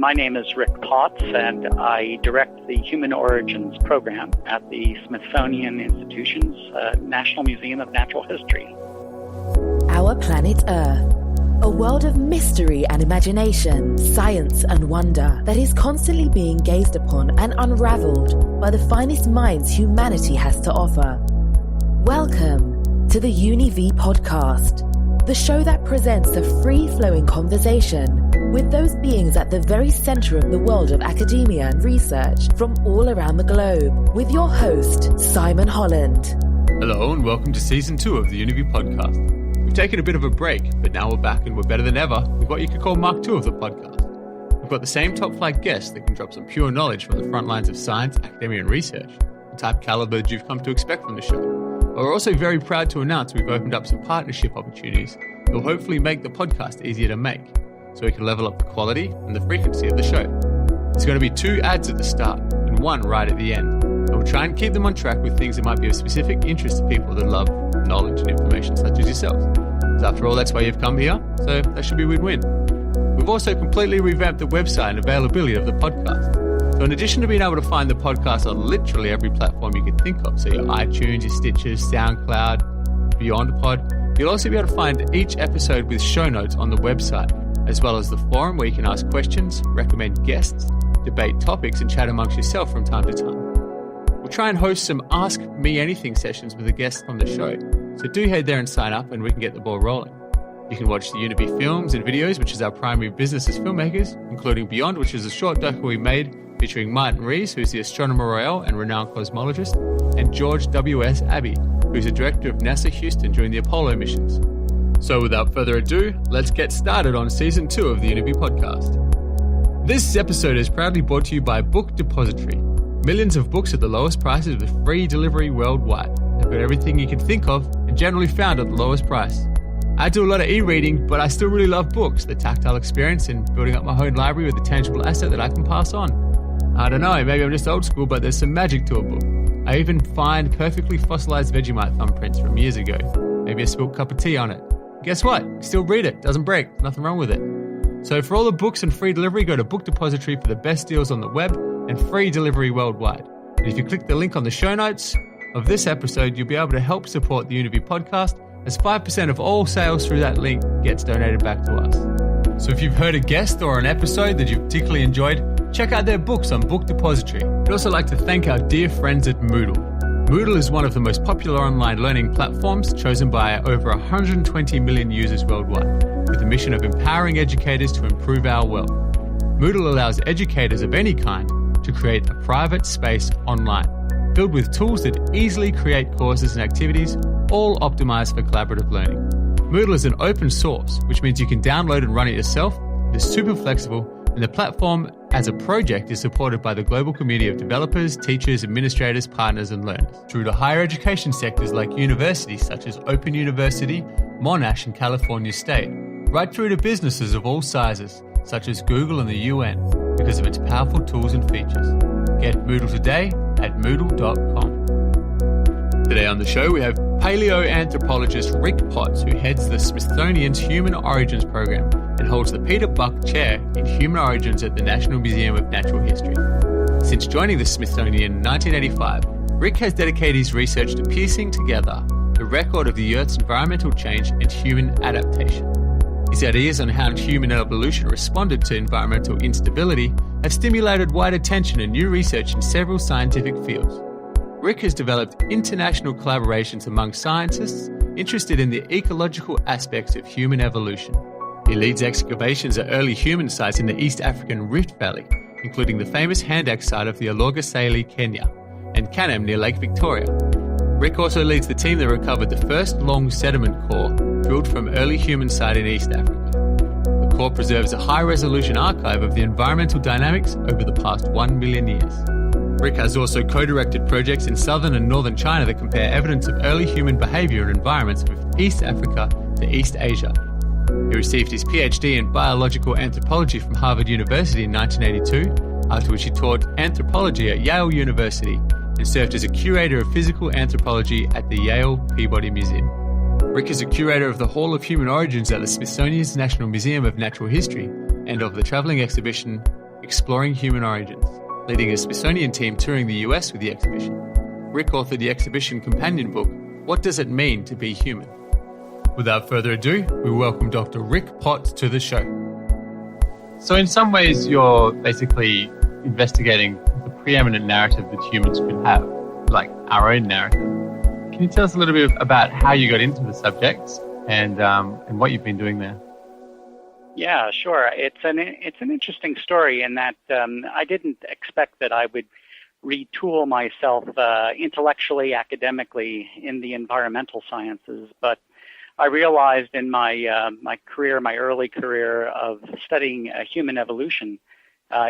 My name is Rick Potts, and I direct the Human Origins program at the Smithsonian Institution's National Museum of Natural History. Our planet Earth, a world of mystery and imagination, science and wonder that is constantly being gazed upon and unraveled by the finest minds humanity has to offer. Welcome to the UNIVI podcast, the show that presents a free-flowing conversation with those beings at the very center of the world of academia and research from all around the globe, with your host, Simon Holland. Hello and welcome to Season 2 of the UNIVI podcast. We've taken a bit of a break, but now we're back and we're better than ever with what you could call Mark 2 of the podcast. We've got the same top-flight guests that can drop some pure knowledge from the front lines of science, academia and research, the type caliber that you've come to expect from the show. But we're also very proud to announce we've opened up some partnership opportunities that will hopefully make the podcast easier to make, so we can level up the quality and the frequency of the show. There's going to be 2 ads at the start and 1 right at the end, and we'll try and keep them on track with things that might be of specific interest to people that love knowledge and information such as yourselves. Because after all, that's why you've come here, so that should be a win-win. We've also completely revamped the website and availability of the podcast. So in addition to being able to find the podcast on literally every platform you can think of, so your iTunes, your Stitches, SoundCloud, BeyondPod, you'll also be able to find each episode with show notes on the website, as well as the forum where you can ask questions, recommend guests, debate topics, and chat amongst yourself from time to time. We'll try and host some Ask Me Anything sessions with the guests on the show, so do head there and sign up and we can get the ball rolling. You can watch the UNIVI films and videos, which is our primary business as filmmakers, including Beyond, which is a short docu we made featuring Martin Rees, who's the Astronomer Royale and renowned cosmologist, and George W.S. Abbey, who's the director of NASA Houston during the Apollo missions. So without further ado, let's get started on Season 2 of the UNIVI podcast. This episode is proudly brought to you by Book Depository. Millions of books at the lowest prices with free delivery worldwide. They've got everything you can think of and generally found at the lowest price. I do a lot of e-reading, but I still really love books, the tactile experience and building up my own library with a tangible asset that I can pass on. I don't know, maybe I'm just old school, but there's some magic to a book. I even find perfectly fossilized Vegemite thumbprints from years ago. Maybe a spilt cup of tea on it. Guess what? Still read it. Doesn't break. Nothing wrong with it. So for all the books and free delivery, go to Book Depository for the best deals on the web and free delivery worldwide. And if you click the link on the show notes of this episode, you'll be able to help support the UNIVI podcast, as 5% of all sales through that link gets donated back to us. So if you've heard a guest or an episode that you've particularly enjoyed, check out their books on Book Depository. I'd also like to thank our dear friends at Moodle. Moodle is one of the most popular online learning platforms chosen by over 120 million users worldwide, with the mission of empowering educators to improve our world. Moodle allows educators of any kind to create a private space online, filled with tools that easily create courses and activities, all optimized for collaborative learning. Moodle is an open source, which means you can download and run it yourself. It is super flexible, and the platform as a project is supported by the global community of developers, teachers, administrators, partners, and learners, through to higher education sectors like universities such as Open University, Monash, and California State, right through to businesses of all sizes, such as Google and the UN, because of its powerful tools and features. Get Moodle today at moodle.com. Today on the show, we have Paleoanthropologist Rick Potts, who heads the Smithsonian's Human Origins program and holds the Peter Buck Chair in Human Origins at the National Museum of Natural History. Since joining the Smithsonian in 1985, Rick has dedicated his research to piecing together the record of the Earth's environmental change and human adaptation. His ideas on how human evolution responded to environmental instability have stimulated wide attention and new research in several scientific fields. Rick has developed international collaborations among scientists interested in the ecological aspects of human evolution. He leads excavations at early human sites in the East African Rift Valley, including the famous handaxe site of the Olorgesailie, Kenya, and Kanam near Lake Victoria. Rick also leads the team that recovered the first long sediment core drilled from early human site in East Africa. The core preserves a high-resolution archive of the environmental dynamics over the past 1 million years. Rick has also co-directed projects in southern and northern China that compare evidence of early human behavior and environments from East Africa to East Asia. He received his PhD in biological anthropology from Harvard University in 1982, after which he taught anthropology at Yale University and served as a curator of physical anthropology at the Yale Peabody Museum. Rick is a curator of the Hall of Human Origins at the Smithsonian's National Museum of Natural History and of the travelling exhibition Exploring Human Origins, leading a Smithsonian team touring the US with the exhibition. Rick authored the exhibition companion book, What Does It Mean to Be Human? Without further ado, we welcome Dr. Rick Potts to the show. So in some ways, you're basically investigating the preeminent narrative that humans could have, like our own narrative. Can you tell us a little bit about how you got into the subject and what you've been doing there? Yeah, sure. It's an interesting story in that I didn't expect that I would retool myself intellectually, academically in the environmental sciences, but I realized in my early career of studying human evolution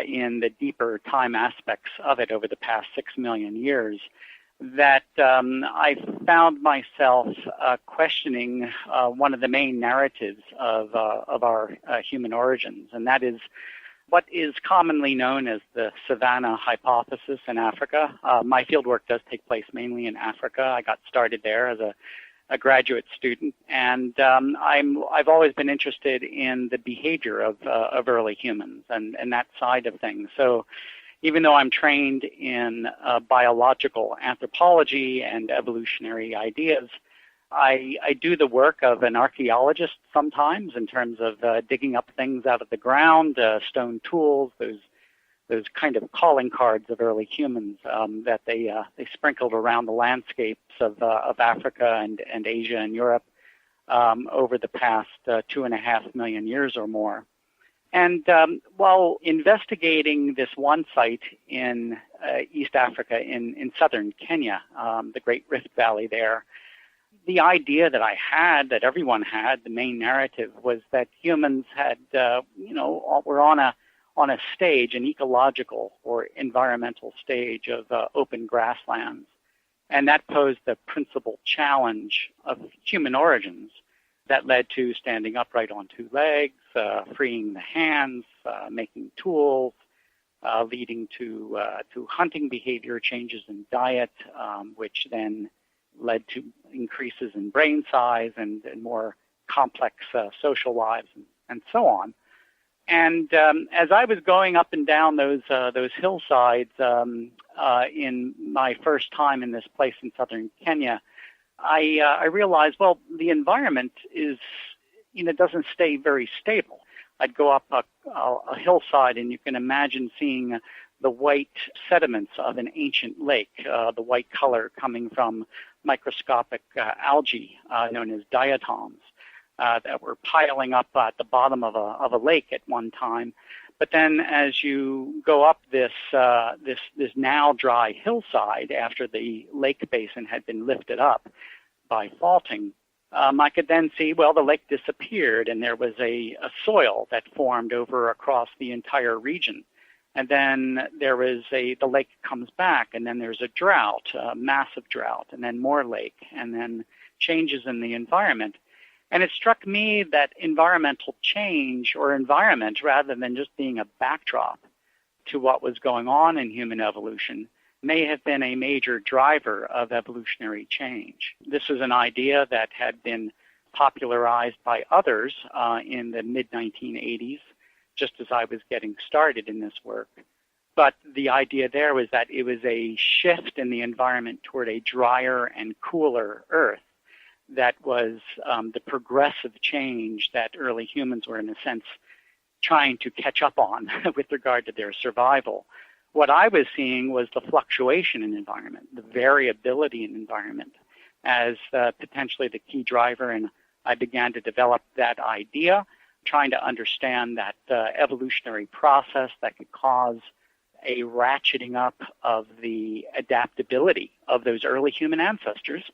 in the deeper time aspects of it over the past 6 million years, that I found myself questioning one of the main narratives of our human origins, and that is what is commonly known as the Savannah Hypothesis in Africa. My fieldwork does take place mainly in Africa. I got started there as a graduate student, and I've always been interested in the behavior of early humans and that side of things. So even though I'm trained in biological anthropology and evolutionary ideas, I do the work of an archaeologist sometimes in terms of digging up things out of the ground, stone tools, those kind of calling cards of early humans that they sprinkled around the landscapes of Africa and Asia and Europe over the past 2.5 million years or more. And while investigating this one site in East Africa, in southern Kenya, the Great Rift Valley there, the idea that I had, that everyone had, the main narrative was that humans had, were on a stage, an ecological or environmental stage of open grasslands. And that posed the principal challenge of human origins that led to standing upright on two legs, freeing the hands, making tools, leading to hunting behavior changes in diet, which then led to increases in brain size and more complex social lives and so on. And as I was going up and down those hillsides in my first time in this place in southern Kenya, I realized, well, the environment doesn't stay very stable. I'd go up a hillside, and you can imagine seeing the white sediments of an ancient lake, the white color coming from microscopic algae known as diatoms that were piling up at the bottom of a lake at one time. But then as you go up this now dry hillside after the lake basin had been lifted up by faulting, I could then see, well, the lake disappeared and there was a soil that formed over across the entire region. And then the lake comes back, and then there's a drought, a massive drought, and then more lake, and then changes in the environment. And it struck me that environmental change, or environment, rather than just being a backdrop to what was going on in human evolution, may have been a major driver of evolutionary change. This was an idea that had been popularized by others in the mid-1980s, just as I was getting started in this work. But the idea there was that it was a shift in the environment toward a drier and cooler Earth that was the progressive change that early humans were, in a sense, trying to catch up on with regard to their survival. What I was seeing was the fluctuation in environment, the variability in environment as potentially the key driver, and I began to develop that idea, trying to understand that evolutionary process that could cause a ratcheting up of the adaptability of those early human ancestors.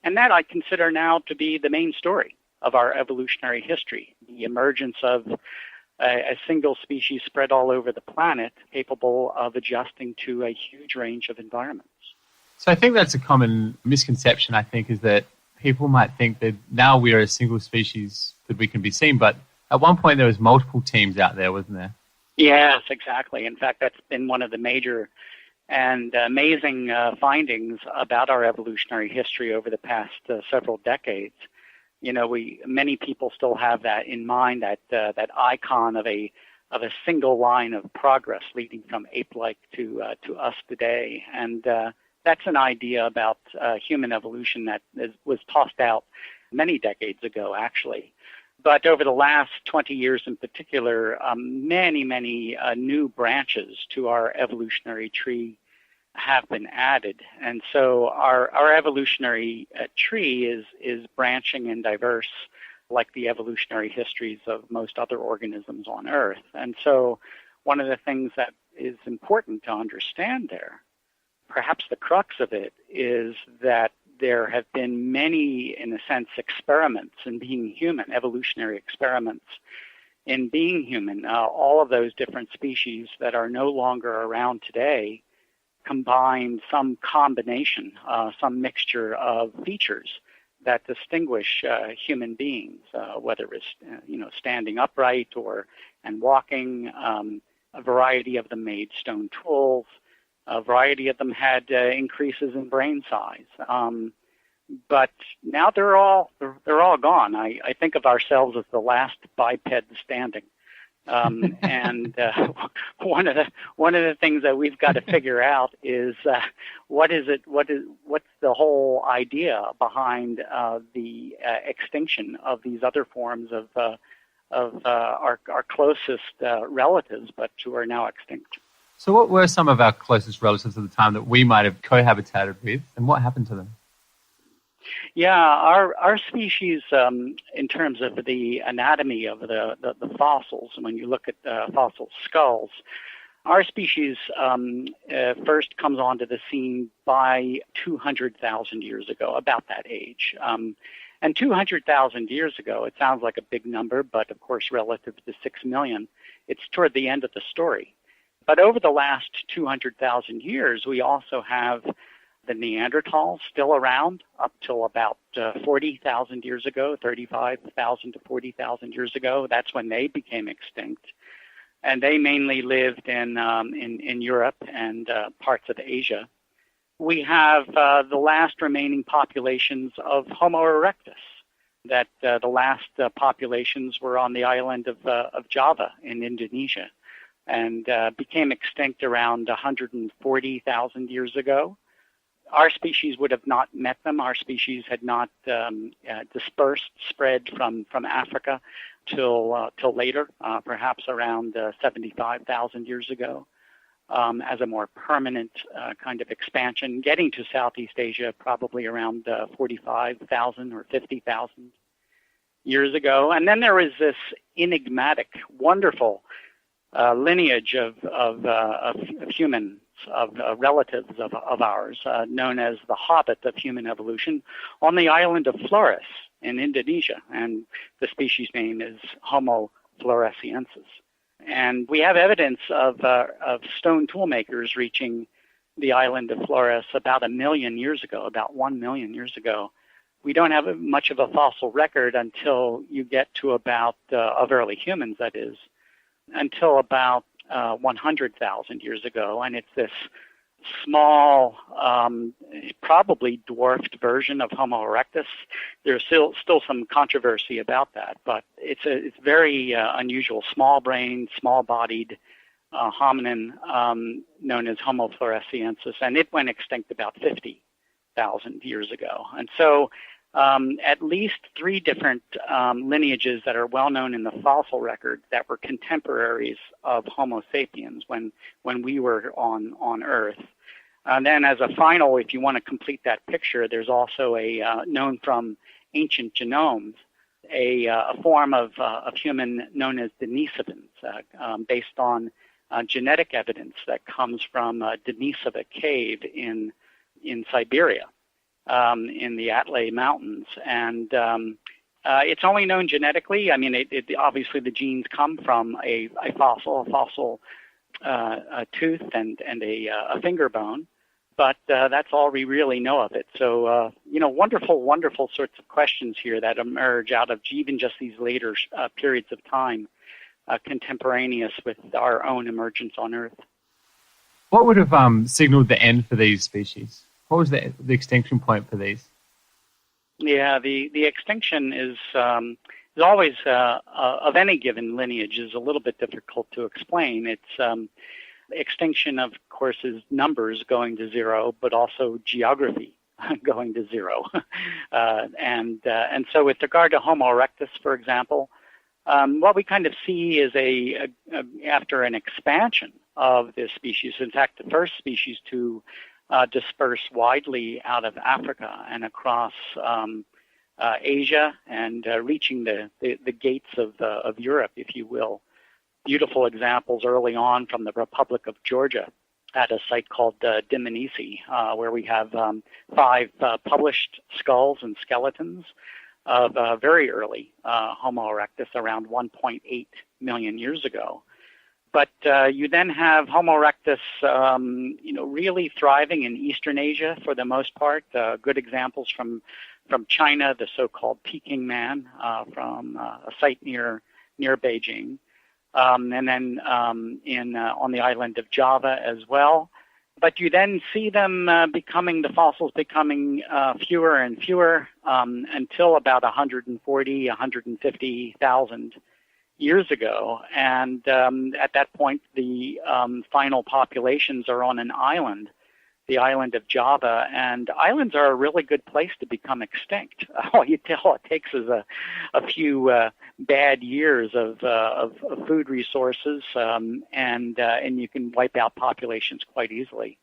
And that I consider now to be the main story of our evolutionary history, the emergence of a single species spread all over the planet, capable of adjusting to a huge range of environments. So I think that's a common misconception, I think, is that people might think that now we are a single species that we can be seen, but at one point there was multiple teams out there, wasn't there? Yes, exactly. In fact, that's been one of the major and amazing findings about our evolutionary history over the past several decades. You know, many people still have that in mind, that icon of a a single line of progress leading from ape-like to us today. And that's an idea about human evolution that was tossed out many decades ago, actually. But over the last 20 years in particular, many new branches to our evolutionary tree have been added. And so our evolutionary tree is branching and diverse like the evolutionary histories of most other organisms on Earth. And so one of the things that is important to understand there, perhaps the crux of it, is that there have been many, in a sense, experiments in being human, evolutionary experiments in being human. All of those different species that are no longer around today combine some combination, some mixture of features that distinguish human beings, whether it's standing upright and walking. A variety of them made stone tools. A variety of them had increases in brain size. But now they're all gone. I think of ourselves as the last biped standing. And one of the things that we've got to figure out is what's the whole idea behind the extinction of these other forms of our closest relatives, but who are now extinct. So what were some of our closest relatives at the time that we might have cohabitated with, and what happened to them? Yeah, our species, in terms of the anatomy of the fossils, when you look at fossil skulls, our species first comes onto the scene by 200,000 years ago, about that age. And 200,000 years ago, it sounds like a big number, but of course relative to 6 million, it's toward the end of the story. But over the last 200,000 years, we also have the Neanderthals still around up till about 40,000 years ago, 35,000 to 40,000 years ago. That's when they became extinct. And they mainly lived in Europe and parts of Asia. We have the last remaining populations of Homo erectus, that the last populations were on the island of Java in Indonesia, and became extinct around 140,000 years ago. Our species would have not met them. Our species had not spread from Africa till later, perhaps around 75,000 years ago, as a more permanent kind of expansion, getting to Southeast Asia probably around 45,000 or 50,000 years ago. And then there was this enigmatic, wonderful lineage of humans, of relatives of ours, known as the Hobbit of human evolution, on the island of Flores in Indonesia. And the species name is Homo floresiensis. And we have evidence of stone tool makers reaching the island of Flores about 1 million years ago, about 1 million years ago. We don't have much of a fossil record until you get to about, of early humans that is, until about 100,000 years ago, and it's this small, probably dwarfed version of Homo erectus. There's still some controversy about that, but it's very unusual, small-brained, small-bodied hominin known as Homo floresiensis, and it went extinct about 50,000 years ago. And so at least 3 different lineages that are well known in the fossil record that were contemporaries of Homo sapiens when we were on Earth. And then as a final, if you want to complete that picture, there's also a known from ancient genomes, a form of human known as Denisovans, based on genetic evidence that comes from Denisova cave in Siberia. In the Atlay Mountains, and it's only known genetically. I mean, it obviously the genes come from a fossil tooth and a finger bone, but that's all we really know of it. So, wonderful sorts of questions here that emerge out of even just these later periods of time, contemporaneous with our own emergence on Earth. What would have signaled the end for these species? What was the extinction point for these? Yeah, the extinction is there's always, of any given lineage, is a little bit difficult to explain. It's extinction, of course, is numbers going to zero, but also geography going to zero. And so with regard to Homo erectus, for example, what we kind of see is after an expansion of this species, in fact, the first species to disperse widely out of Africa and across Asia and reaching the gates of Europe, if you will. Beautiful examples early on from the Republic of Georgia at a site called Dmanisi, where we have 5 published skulls and skeletons of very early Homo erectus, around 1.8 million years ago. But you then have Homo erectus, really thriving in Eastern Asia for the most part. Good examples from China, the so-called Peking man from a site near Beijing, and then on the island of Java as well. But you then see them the fossils becoming fewer and fewer until about 150,000 years ago. And at that point, the final populations are on an island, the island of Java. And islands are a really good place to become extinct. All it takes is a few bad years of food resources, and you can wipe out populations quite easily.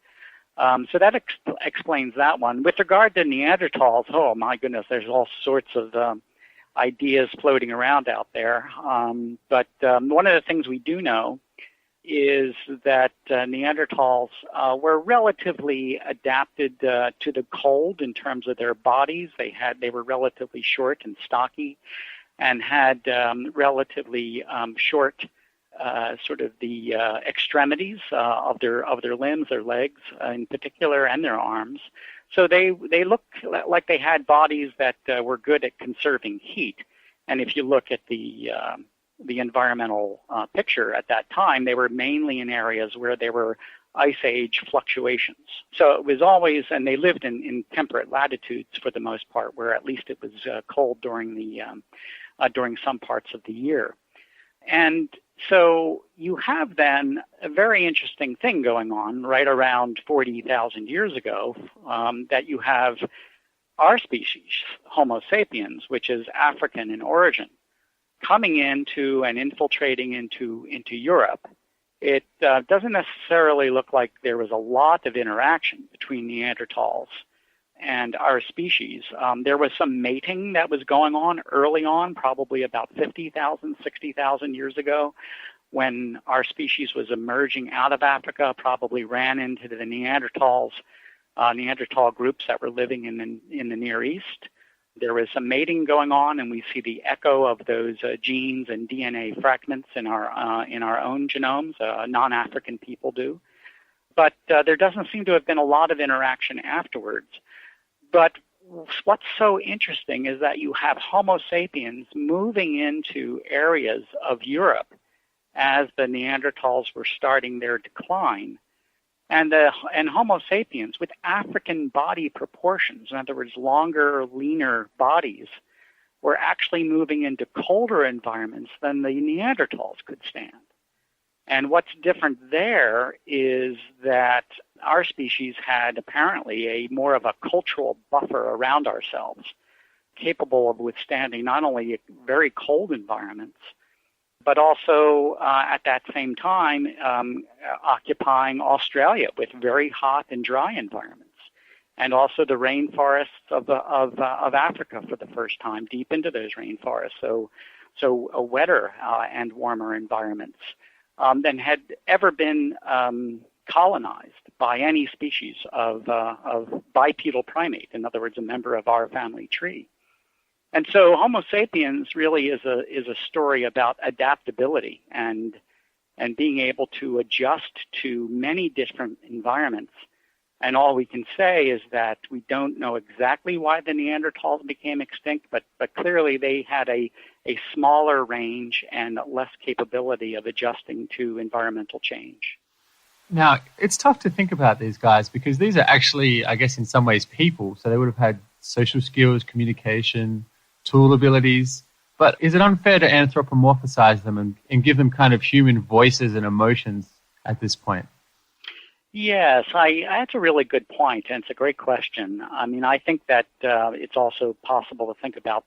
So that explains that one. With regard to Neanderthals, oh my goodness, there's all sorts of ideas floating around out there. But one of the things we do know is that Neanderthals were relatively adapted to the cold in terms of their bodies. They were relatively short and stocky, and had relatively short sort of the extremities of their limbs, their legs in particular, and their arms. So they look like they had bodies that were good at conserving heat. And if you look at the environmental picture at that time, they were mainly in areas where there were ice age fluctuations. So it was always, and they lived in temperate latitudes for the most part, where at least it was cold during some parts of the year. And so you have then a very interesting thing going on right around 40,000 years ago, that you have our species, Homo sapiens, which is African in origin, coming into and infiltrating into Europe. It doesn't necessarily look like there was a lot of interaction between Neanderthals and our species. There was some mating that was going on early on, probably about 50,000, 60,000 years ago, when our species was emerging out of Africa, probably ran into the Neanderthal groups that were living in the Near East. There was some mating going on, and we see the echo of those genes and DNA fragments in our own genomes. Non-African people do. But there doesn't seem to have been a lot of interaction afterwards. But what's so interesting is that you have Homo sapiens moving into areas of Europe as the Neanderthals were starting their decline. And Homo sapiens with African body proportions, in other words, longer, leaner bodies, were actually moving into colder environments than the Neanderthals could stand. And what's different there is that our species had apparently more of a cultural buffer around ourselves, capable of withstanding not only very cold environments, but also at that same time occupying Australia with very hot and dry environments, and also the rainforests of Africa for the first time, deep into those rainforests, so wetter and warmer environments than had ever been colonized by any species of bipedal primate, in other words, a member of our family tree. And so Homo sapiens really is a story about adaptability and being able to adjust to many different environments. And all we can say is that we don't know exactly why the Neanderthals became extinct, but clearly they had a smaller range and less capability of adjusting to environmental change. Now, it's tough to think about these guys because these are actually, I guess, in some ways people. So they would have had social skills, communication, tool abilities. But is it unfair to anthropomorphize them and give them kind of human voices and emotions at this point? Yes, that's a really good point, and it's a great question. I mean, I think that it's also possible to think about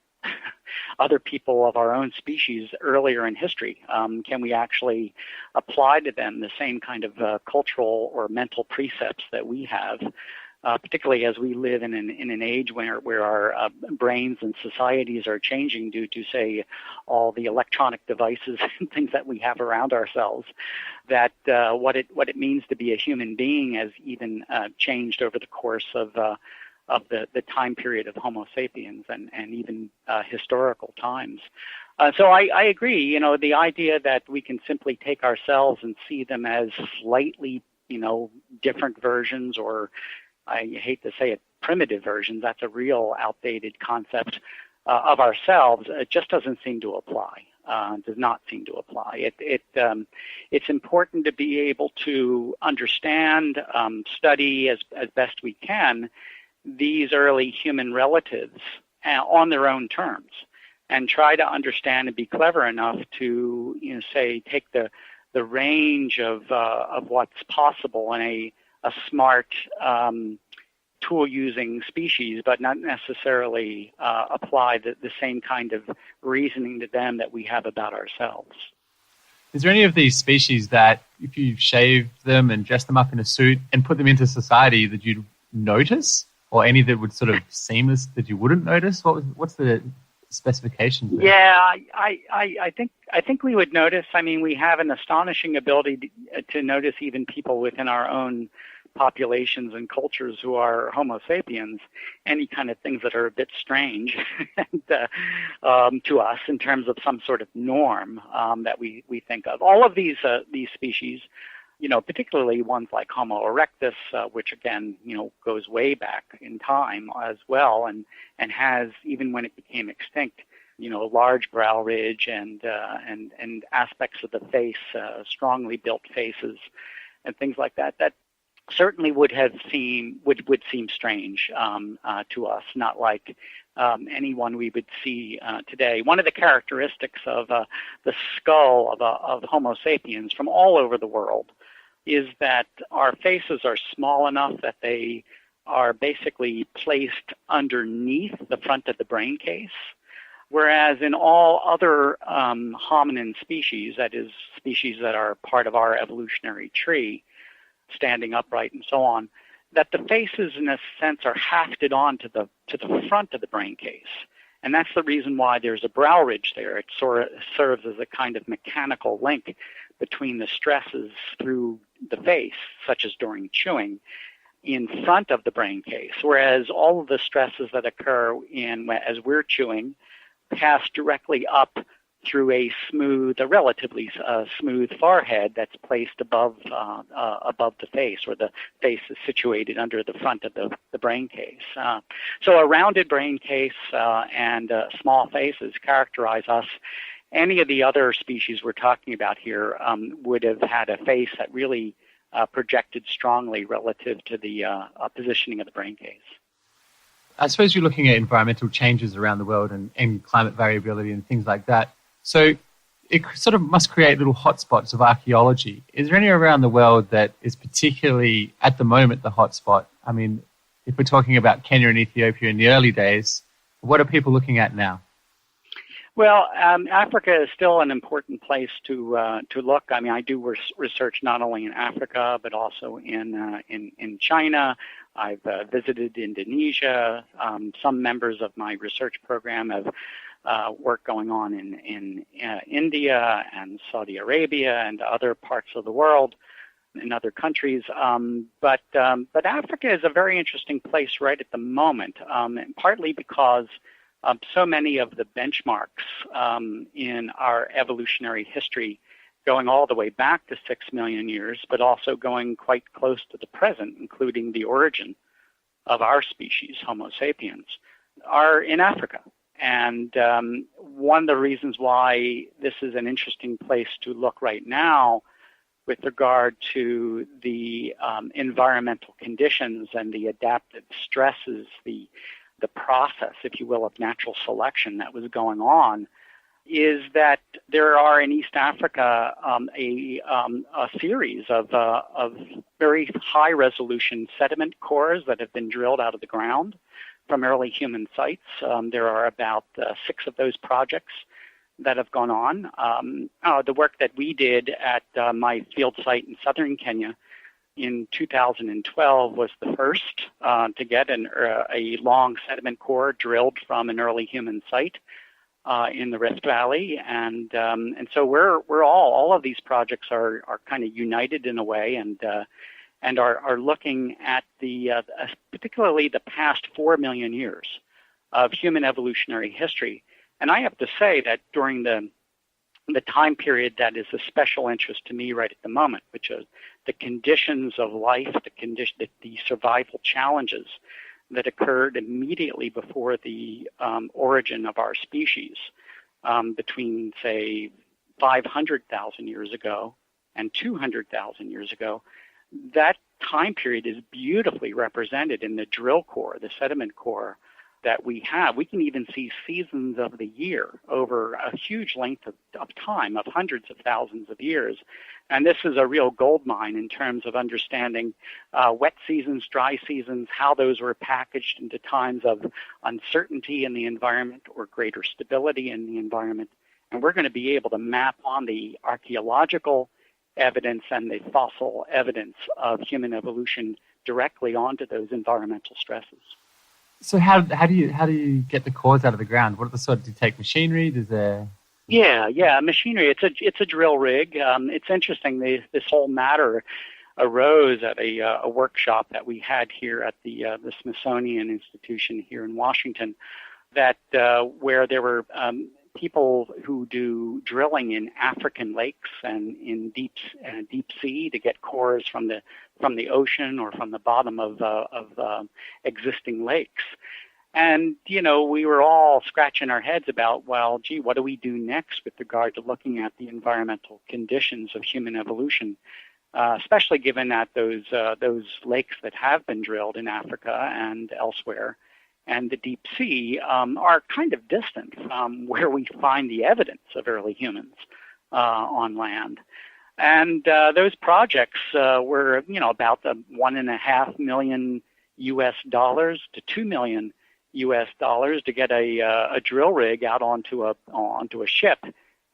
other people of our own species earlier in history. Can we actually apply to them the same kind of cultural or mental precepts that we have, particularly as we live in an age where our brains and societies are changing due to, say, all the electronic devices and things that we have around ourselves, that what it means to be a human being has even changed over the course of the time period of Homo sapiens and even historical times. So I agree, you know, the idea that we can simply take ourselves and see them as slightly, you know, different versions, or I hate to say it, primitive versions, that's a real outdated concept of ourselves. It just doesn't seem to apply, does not seem to apply. It's important to be able to understand, study as best we can these early human relatives on their own terms, and try to understand and be clever enough to, you know, say, take the range of what's possible in a smart tool-using species, but not necessarily apply the same kind of reasoning to them that we have about ourselves. Is there any of these species that, if you shave them and dress them up in a suit and put them into society, that you'd notice, or any that would sort of seem as that you wouldn't notice? What's the specifications there? Yeah, I think we would notice. I mean, we have an astonishing ability to notice even people within our own populations and cultures who are Homo sapiens, any kind of things that are a bit strange and, to us in terms of some sort of norm that we think of. All of these species, you know, particularly ones like Homo erectus, which again, you know, goes way back in time as well, and has, even when it became extinct, you know, a large brow ridge and aspects of the face, strongly built faces, and things like that. That certainly would seem strange to us, not like anyone we would see today. One of the characteristics of the skull of Homo sapiens from all over the world is that our faces are small enough that they are basically placed underneath the front of the brain case, whereas in all other hominin species, that is, species that are part of our evolutionary tree, standing upright and so on, that the faces in a sense are hafted on to the front of the brain case. And that's the reason why there's a brow ridge there. It sort of serves as a kind of mechanical link between the stresses through the face, such as during chewing, in front of the brain case, whereas all of the stresses that occur as we're chewing pass directly up through a relatively smooth forehead that's placed above the face, where the face is situated under the front of the brain case. So a rounded brain case and small faces characterize us. Any of the other species we're talking about here would have had a face that really projected strongly relative to the positioning of the brain case. I suppose you're looking at environmental changes around the world and climate variability and things like that. So it sort of must create little hotspots of archaeology. Is there any around the world that is particularly, at the moment, the hotspot? I mean, if we're talking about Kenya and Ethiopia in the early days, what are people looking at now? Well, Africa is still an important place to look. I mean, I do research not only in Africa but also in China. I've visited Indonesia. Some members of my research program have work going on in India and Saudi Arabia and other parts of the world, in other countries. But Africa is a very interesting place right at the moment, partly because so many of the benchmarks in our evolutionary history, going all the way back to 6 million years, but also going quite close to the present, including the origin of our species, Homo sapiens, are in Africa. And one of the reasons why this is an interesting place to look right now with regard to the environmental conditions and the adaptive stresses, the process, if you will, of natural selection that was going on is that there are in East Africa a series of very high-resolution sediment cores that have been drilled out of the ground from early human sites. There are about 6 of those projects that have gone on. The work that we did at my field site in southern Kenya in 2012 was the first to get a long sediment core drilled from an early human site in the Rift Valley, and so we're all of these projects are kind of united in a way, and are looking at the particularly the past 4 million years of human evolutionary history. And I have to say that during the time period that is of special interest to me right at the moment, which is the conditions of life, the survival challenges that occurred immediately before the origin of our species, between, say, 500,000 years ago and 200,000 years ago. That time period is beautifully represented in the drill core, the sediment core that we have. We can even see seasons of the year over a huge length of time, of hundreds of thousands of years. And this is a real gold mine in terms of understanding wet seasons, dry seasons, how those were packaged into times of uncertainty in the environment or greater stability in the environment. And we're going to be able to map on the archaeological evidence and the fossil evidence of human evolution directly onto those environmental stresses. So how do you get the cores out of the ground? What are the sort? Do you take machinery? Does there? Yeah, machinery. It's a drill rig. It's interesting. This whole matter arose at a workshop that we had here at the Smithsonian Institution here in Washington, that where there were people who do drilling in African lakes and in deep sea to get cores from the ocean or from the bottom of existing lakes. And, we were all scratching our heads about, well, gee, what do we do next with regard to looking at the environmental conditions of human evolution, especially given that those lakes that have been drilled in Africa and elsewhere and the deep sea are kind of distant from where we find the evidence of early humans on land. And those projects were, about $1.5 million US to $2 million US to get a drill rig out onto a ship,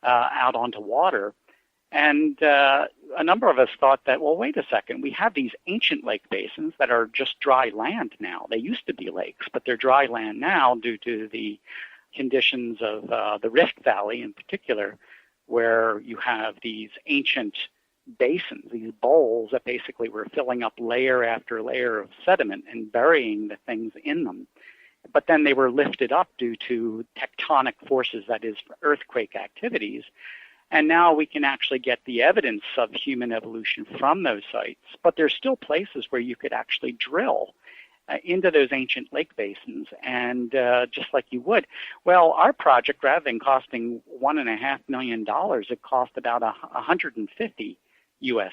out onto water. And a number of us thought that, well, wait a second, we have these ancient lake basins that are just dry land now. They used to be lakes, but they're dry land now due to the conditions of the Rift Valley in particular, where you have these ancient basins, these bowls that basically were filling up layer after layer of sediment and burying the things in them. But then they were lifted up due to tectonic forces, that is, earthquake activities. And now we can actually get the evidence of human evolution from those sites. But there's still places where you could actually drill into those ancient lake basins, and just like you would. Well, our project, rather than costing $1.5 million, it cost about $150 US.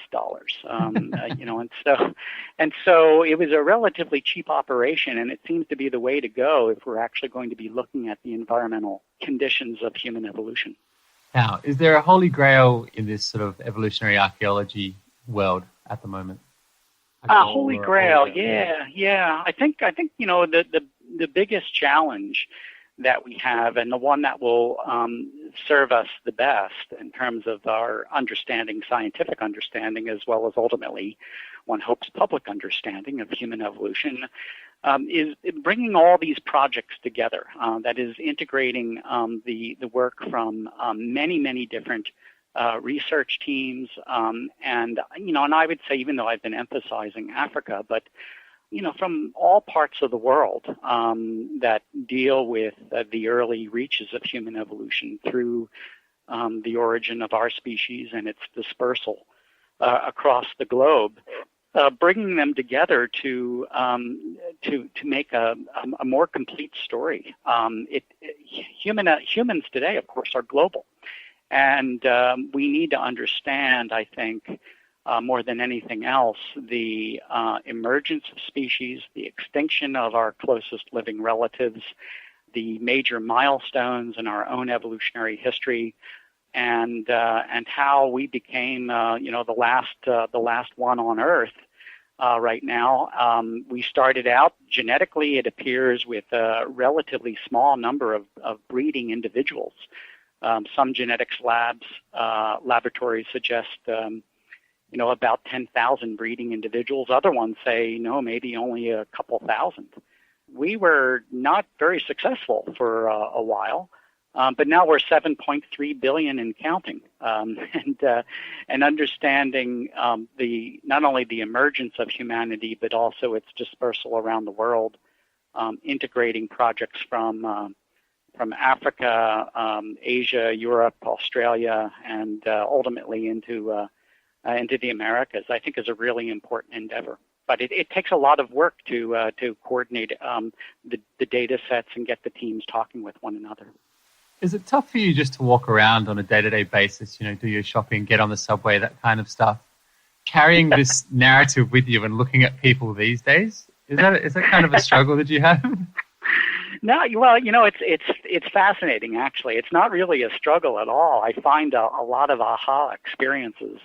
And so it was a relatively cheap operation, and it seems to be the way to go if we're actually going to be looking at the environmental conditions of human evolution. Now, is there a holy grail in this sort of evolutionary archaeology world at the moment? Holy grail, yeah. I think the biggest challenge that we have, and the one that will serve us the best in terms of our understanding, scientific understanding, as well as ultimately, one hopes, public understanding of human evolution, is bringing all these projects together. That is integrating the work from many different research teams, and I would say, even though I've been emphasizing Africa, but from all parts of the world that deal with the early reaches of human evolution through the origin of our species and its dispersal across the globe, bringing them together to make a more complete story. Humans today, of course, are global, and we need to understand, I think, more than anything else, the emergence of species, the extinction of our closest living relatives, the major milestones in our own evolutionary history, and how we became, the last one on Earth. Right now, we started out genetically, it appears, with a relatively small number of breeding individuals. Some genetics laboratories suggest, about 10,000 breeding individuals. Other ones say, maybe only a couple thousand. We were not very successful for a while. But now we're 7.3 billion and counting, and understanding not only the emergence of humanity, but also its dispersal around the world, integrating projects from Africa, Asia, Europe, Australia, and ultimately into the Americas, I think is a really important endeavor. But it takes a lot of work to coordinate the data sets and get the teams talking with one another. Is it tough for you just to walk around on a day-to-day basis, do your shopping, get on the subway, that kind of stuff? Carrying this narrative with you and looking at people these days, is that kind of a struggle that you have? No, well, it's fascinating, actually. It's not really a struggle at all. I find a lot of aha experiences.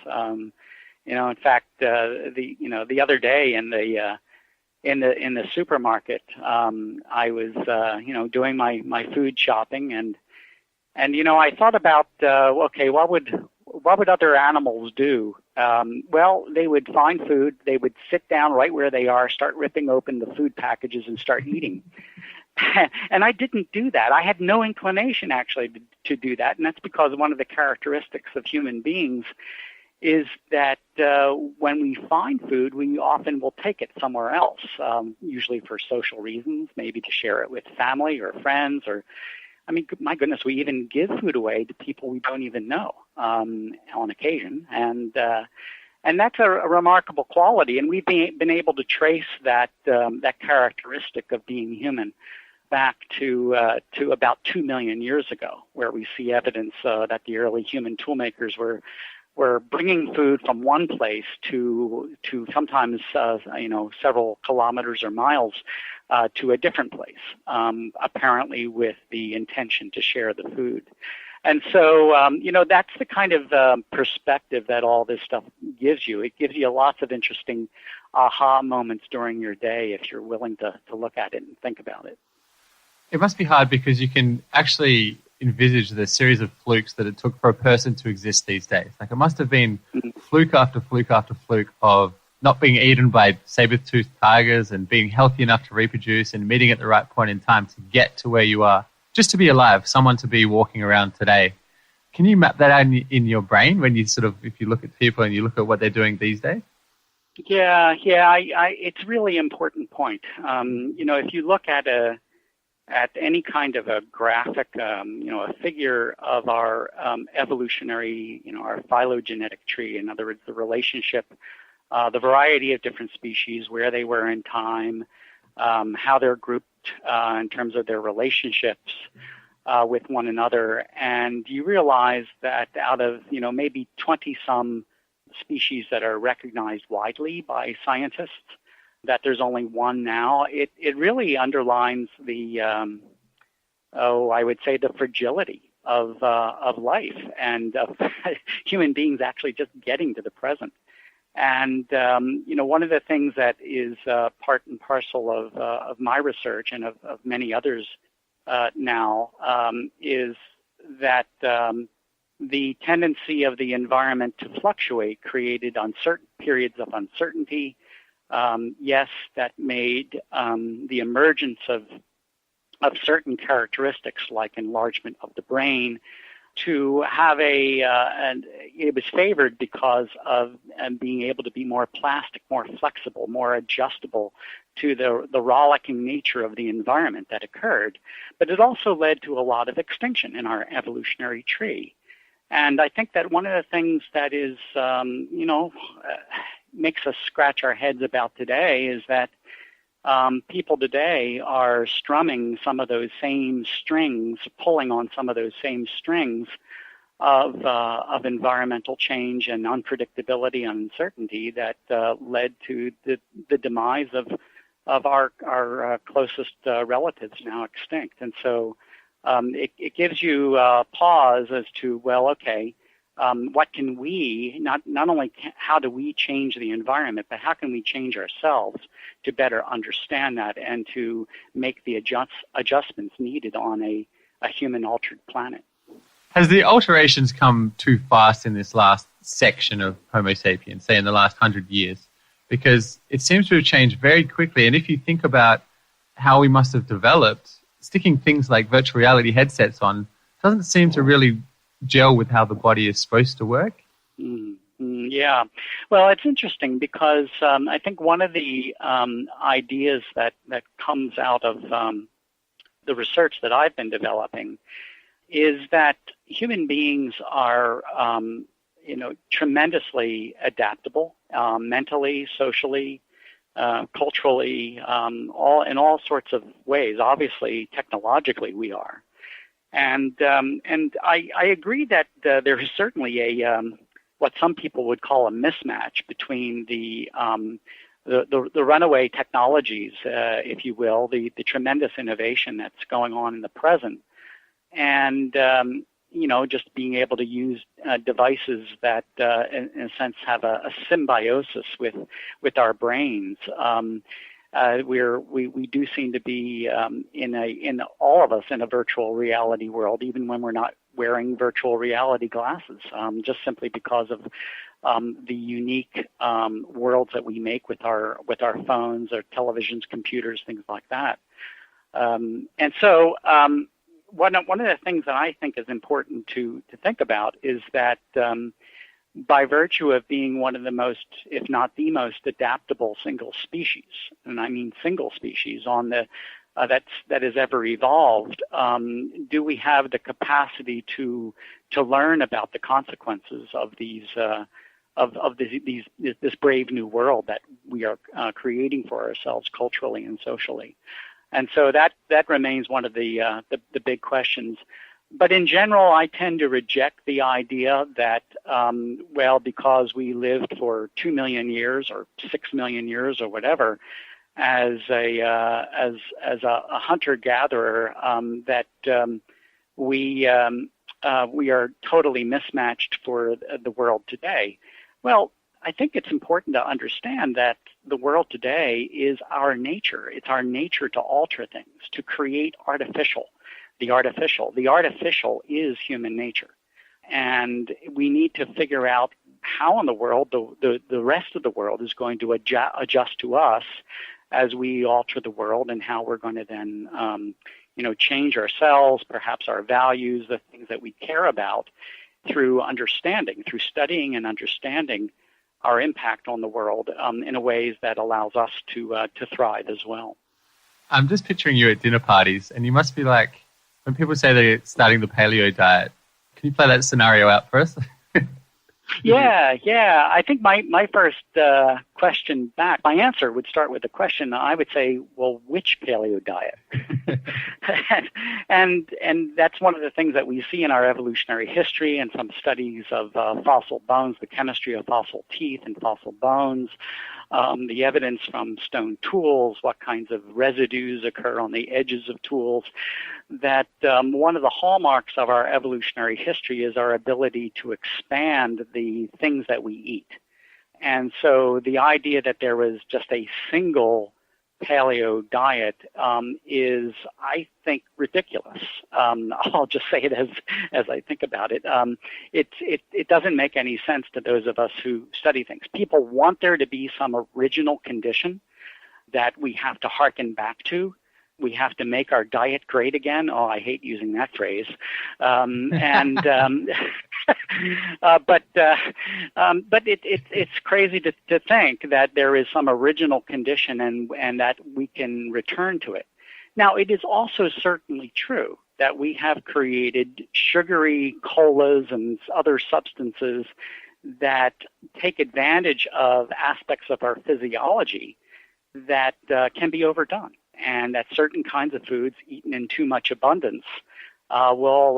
In fact, the other day in the supermarket, I was doing my food shopping, and I thought about what would other animals do? Well, they would find food, they would sit down right where they are, start ripping open the food packages and start eating. And I didn't do that. I had no inclination actually to do that, and that's because one of the characteristics of human beings is that when we find food, we often will take it somewhere else, usually for social reasons, maybe to share it with family or friends, or, my goodness, we even give food away to people we don't even know on occasion, and that's a remarkable quality. And we've been able to trace that characteristic of being human back to about 2 million years ago, where we see evidence that the early human toolmakers were bringing food from one place to sometimes several kilometers or miles to a different place, apparently with the intention to share the food. And so, that's the kind of perspective that all this stuff gives you. It gives you lots of interesting aha moments during your day if you're willing to look at it and think about it. It must be hard because you can actually envisage the series of flukes that it took for a person to exist these days. Like, it must have been fluke after fluke after fluke of not being eaten by saber-toothed tigers and being healthy enough to reproduce and meeting at the right point in time to get to where you are, just to be alive, someone to be walking around today. Can you map that out in your brain when you if you look at people and you look at what they're doing these days? Yeah, it's a really important point. If you look at any kind of a graphic, a figure of our evolutionary, our phylogenetic tree, in other words, the relationship, the variety of different species, where they were in time, how they're grouped in terms of their relationships with one another. And you realize that out of, maybe 20-some species that are recognized widely by scientists, that there's only one now. It really underlines the, I would say, the fragility of life and of human beings actually just getting to the present. And one of the things that is part and parcel of my research and of many others now is that the tendency of the environment to fluctuate created uncertain periods of uncertainty. Yes, that made the emergence of certain characteristics like enlargement of the brain to have and it was favored because of being able to be more plastic, more flexible, more adjustable to the rollicking nature of the environment that occurred. But it also led to a lot of extinction in our evolutionary tree. And I think that one of the things that is, makes us scratch our heads about today is that people today are strumming some of those same strings, pulling on some of those same strings of environmental change and unpredictability and uncertainty that led to the demise our closest relatives now extinct. And so it gives you pause as to, well, okay, what can we, not only how do we change the environment, but how can we change ourselves to better understand that and to make the adjustments needed on a human-altered planet. Has the alterations come too fast in this last section of Homo sapiens, say in the last 100 years? Because it seems to have changed very quickly. And if you think about how we must have developed, sticking things like virtual reality headsets on doesn't seem to really gel with how the body is supposed to work. Yeah. Well, it's interesting because I think one of the ideas that comes out of the research that I've been developing is that human beings are, tremendously adaptable, mentally, socially, culturally, in all sorts of ways. Obviously, technologically, we are. And I agree that there is certainly a what some people would call a mismatch between the runaway technologies, if you will, the tremendous innovation that's going on in the present, and just being able to use devices that, in a sense, have a symbiosis with our brains. We do seem to be in all of us in a virtual reality world, even when we're not wearing virtual reality glasses, just simply because of the unique worlds that we make with our phones, our televisions, computers, things like that. And so one of the things that I think is important to think about is that by virtue of being one of the most, if not the most, adaptable single species, and I mean single species on the that has ever evolved, do we have the capacity to learn about the consequences of these this brave new world that we are creating for ourselves culturally and socially? And so that remains one of the big questions. But in general, I tend to reject the idea that, because we lived for 2 million years or 6 million years or whatever, as a hunter-gatherer, that we are totally mismatched for the world today. Well, I think it's important to understand that the world today is our nature. It's our nature to alter things, to create artificial. The artificial is human nature. And we need to figure out how in the world the rest of the world is going to adjust to us as we alter the world, and how we're going to then change ourselves, perhaps our values, the things that we care about, through studying and understanding our impact on the world in a ways that allows us to thrive as well. I'm just picturing you at dinner parties, and you must be like, when people say they're starting the paleo diet, can you play that scenario out for us? Yeah. I think my first question back, my answer would start with a question. I would say, well, which paleo diet? and that's one of the things that we see in our evolutionary history and from studies of fossil bones, the chemistry of fossil teeth and fossil bones, the evidence from stone tools, what kinds of residues occur on the edges of tools, that one of the hallmarks of our evolutionary history is our ability to expand the things that we eat. And so the idea that there was just a single paleo diet is, I think, ridiculous. I'll just say it as I think about it. It doesn't make any sense to those of us who study things. People want there to be some original condition that we have to hearken back to. We have to make our diet great again. Oh, I hate using that phrase. But it's crazy to think that there is some original condition and that we can return to it. Now, it is also certainly true that we have created sugary colas and other substances that take advantage of aspects of our physiology that can be overdone, and that certain kinds of foods eaten in too much abundance will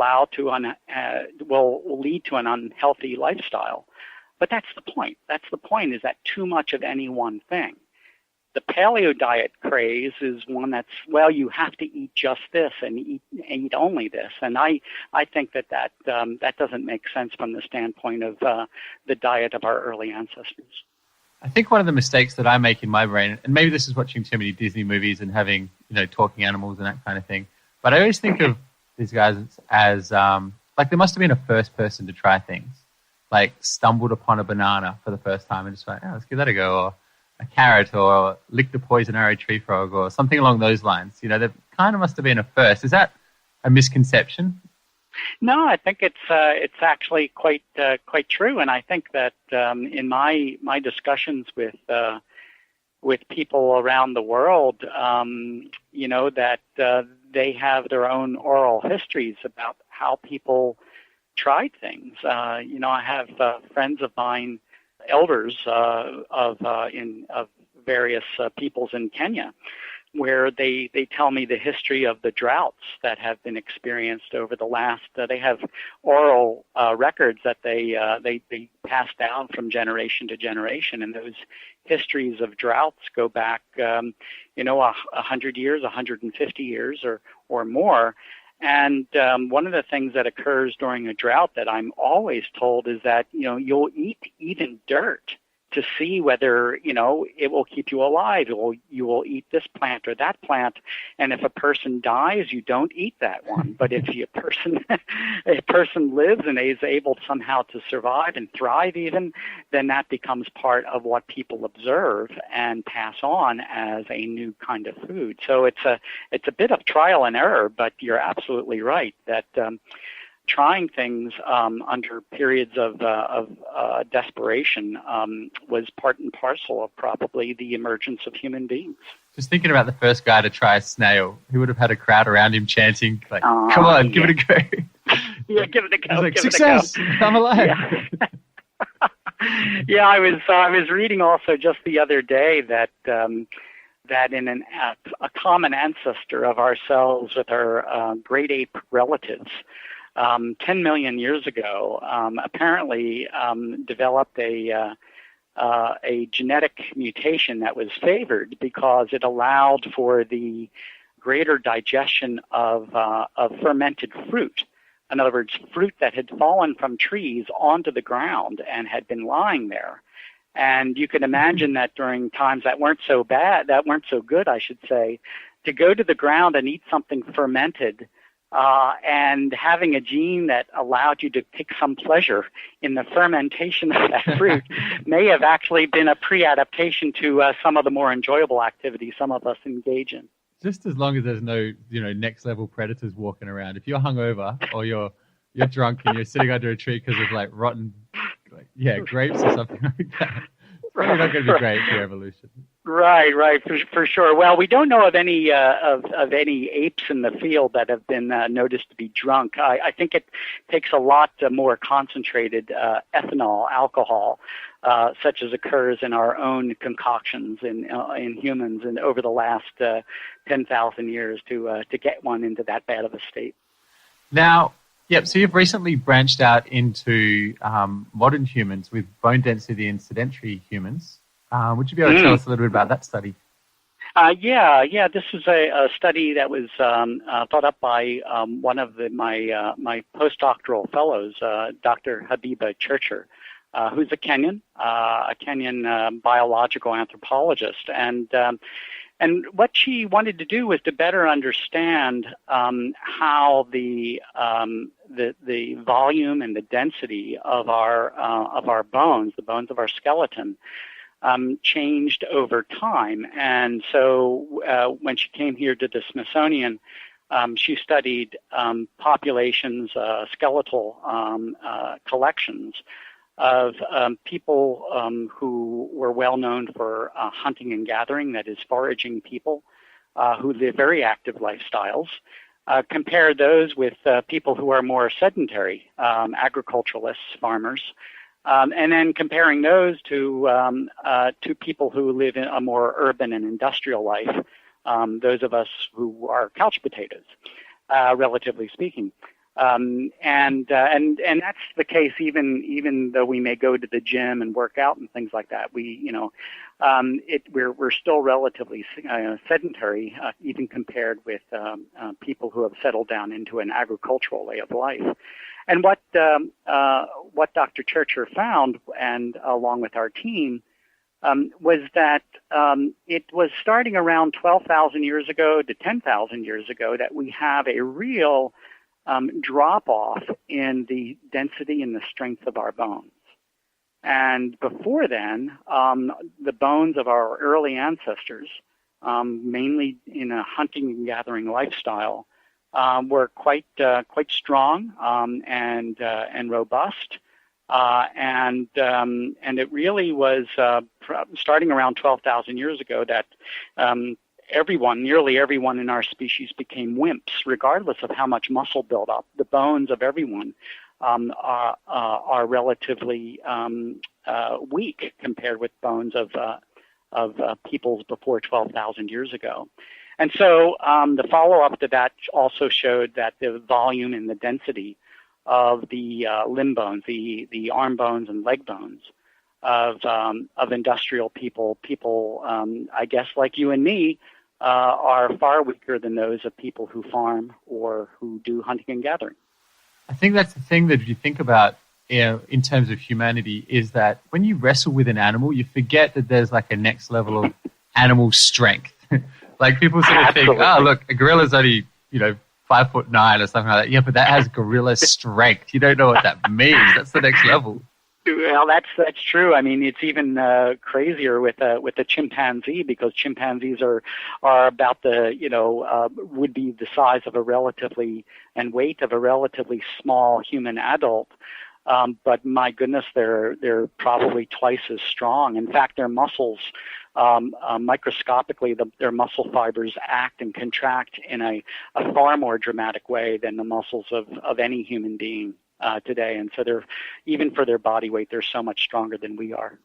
lead to an unhealthy lifestyle. But that's the point. That's the point, is that too much of any one thing the paleo diet craze is one that's, well, you have to eat just this and eat only this. And I think that doesn't make sense from the standpoint of the diet of our early ancestors. I think one of the mistakes that I make in my brain, and maybe this is watching too many Disney movies and having, talking animals and that kind of thing, but I always think of these guys as like there must have been a first person to try things, like stumbled upon a banana for the first time and just like, let's give that a go, or a carrot, or licked a poison arrow tree frog, or something along those lines. There kind of must have been a first. Is that a misconception? No, I think it's actually quite true, and I think that in my discussions with people around the world, that they have their own oral histories about how people tried things. I have friends of mine, elders of various peoples in Kenya, where they tell me the history of the droughts that have been experienced over the last. They have oral records that they pass down from generation to generation, and those histories of droughts go back, 100 years, 150 years, or more. And one of the things that occurs during a drought that I'm always told is that, you'll eat even dirt to see whether, it will keep you alive. You will eat this plant or that plant. And if a person dies, you don't eat that one. But if a person lives and is able somehow to survive and thrive even, then that becomes part of what people observe and pass on as a new kind of food. So it's a bit of trial and error, but you're absolutely right that trying things under periods of desperation was part and parcel of probably the emergence of human beings. Just thinking about the first guy to try a snail, he would have had a crowd around him chanting, like, come on, give it a go. Yeah, give it a go. He's like, success, I'm alive. Yeah, I was reading also just the other day that in a common ancestor of ourselves with our great ape relatives, 10 million years ago, apparently developed a genetic mutation that was favored because it allowed for the greater digestion of fermented fruit. In other words, fruit that had fallen from trees onto the ground and had been lying there. And you can imagine that during times that weren't so good, I should say, to go to the ground and eat something fermented, and having a gene that allowed you to take some pleasure in the fermentation of that fruit may have actually been a pre-adaptation to some of the more enjoyable activities some of us engage in. Just as long as there's no, next level predators walking around. If you're hungover or you're drunk and you're sitting under a tree because of like rotten, grapes or something like that, it's probably not going to be great for evolution. Right, for sure. Well, we don't know of any of any apes in the field that have been noticed to be drunk. I think it takes a lot more concentrated ethanol, alcohol, such as occurs in our own concoctions in humans, and over the last 10,000 years to get one into that bad of a state. Now, so you've recently branched out into modern humans with bone density and sedentary humans. Would you be able to tell us a little bit about that study? This was a study that was thought up by one of my postdoctoral fellows, Dr. Habiba Churcher, who's a Kenyan biological anthropologist, and what she wanted to do was to better understand how the volume and the density of our bones, the bones of our skeleton, changed over time. And so when she came here to the Smithsonian, she studied populations, skeletal collections of people who were well known for hunting and gathering, that is, foraging people who live very active lifestyles. Compare those with people who are more sedentary, agriculturalists, farmers. And then comparing those to people who live in a more urban and industrial life, those of us who are couch potatoes, relatively speaking. And that's the case even though we may go to the gym and work out and things like that. We're still relatively sedentary, even compared with people who have settled down into an agricultural way of life. And what Dr. Churcher found, and along with our team, was that it was starting around 12,000 years ago to 10,000 years ago that we have a real drop-off in the density and the strength of our bones. And before then, the bones of our early ancestors, mainly in a hunting and gathering lifestyle, were quite strong and robust. And it really was starting around 12,000 years ago that nearly everyone in our species became wimps, regardless of how much muscle buildup. The bones of everyone are relatively weak compared with bones of peoples before 12,000 years ago. And so the follow-up to that also showed that the volume and the density of the limb bones, the arm bones and leg bones of industrial people, I guess like you and me, are far weaker than those of people who farm or who do hunting and gathering. I think that's the thing that if you think about in terms of humanity is that when you wrestle with an animal, you forget that there's like a next level of animal strength. Like people sort of think, oh, look, a gorilla's only, 5'9" or something like that. Yeah, but that has gorilla strength. You don't know what that means. That's the next level. Well, that's true. I mean, it's even crazier with a chimpanzee, because chimpanzees are about would be the size of and weight of a relatively small human adult. But my goodness, they're probably twice as strong. In fact, their muscles, microscopically, their muscle fibers act and contract in a far more dramatic way than the muscles of any human being today. And so they're, even for their body weight, they're so much stronger than we are.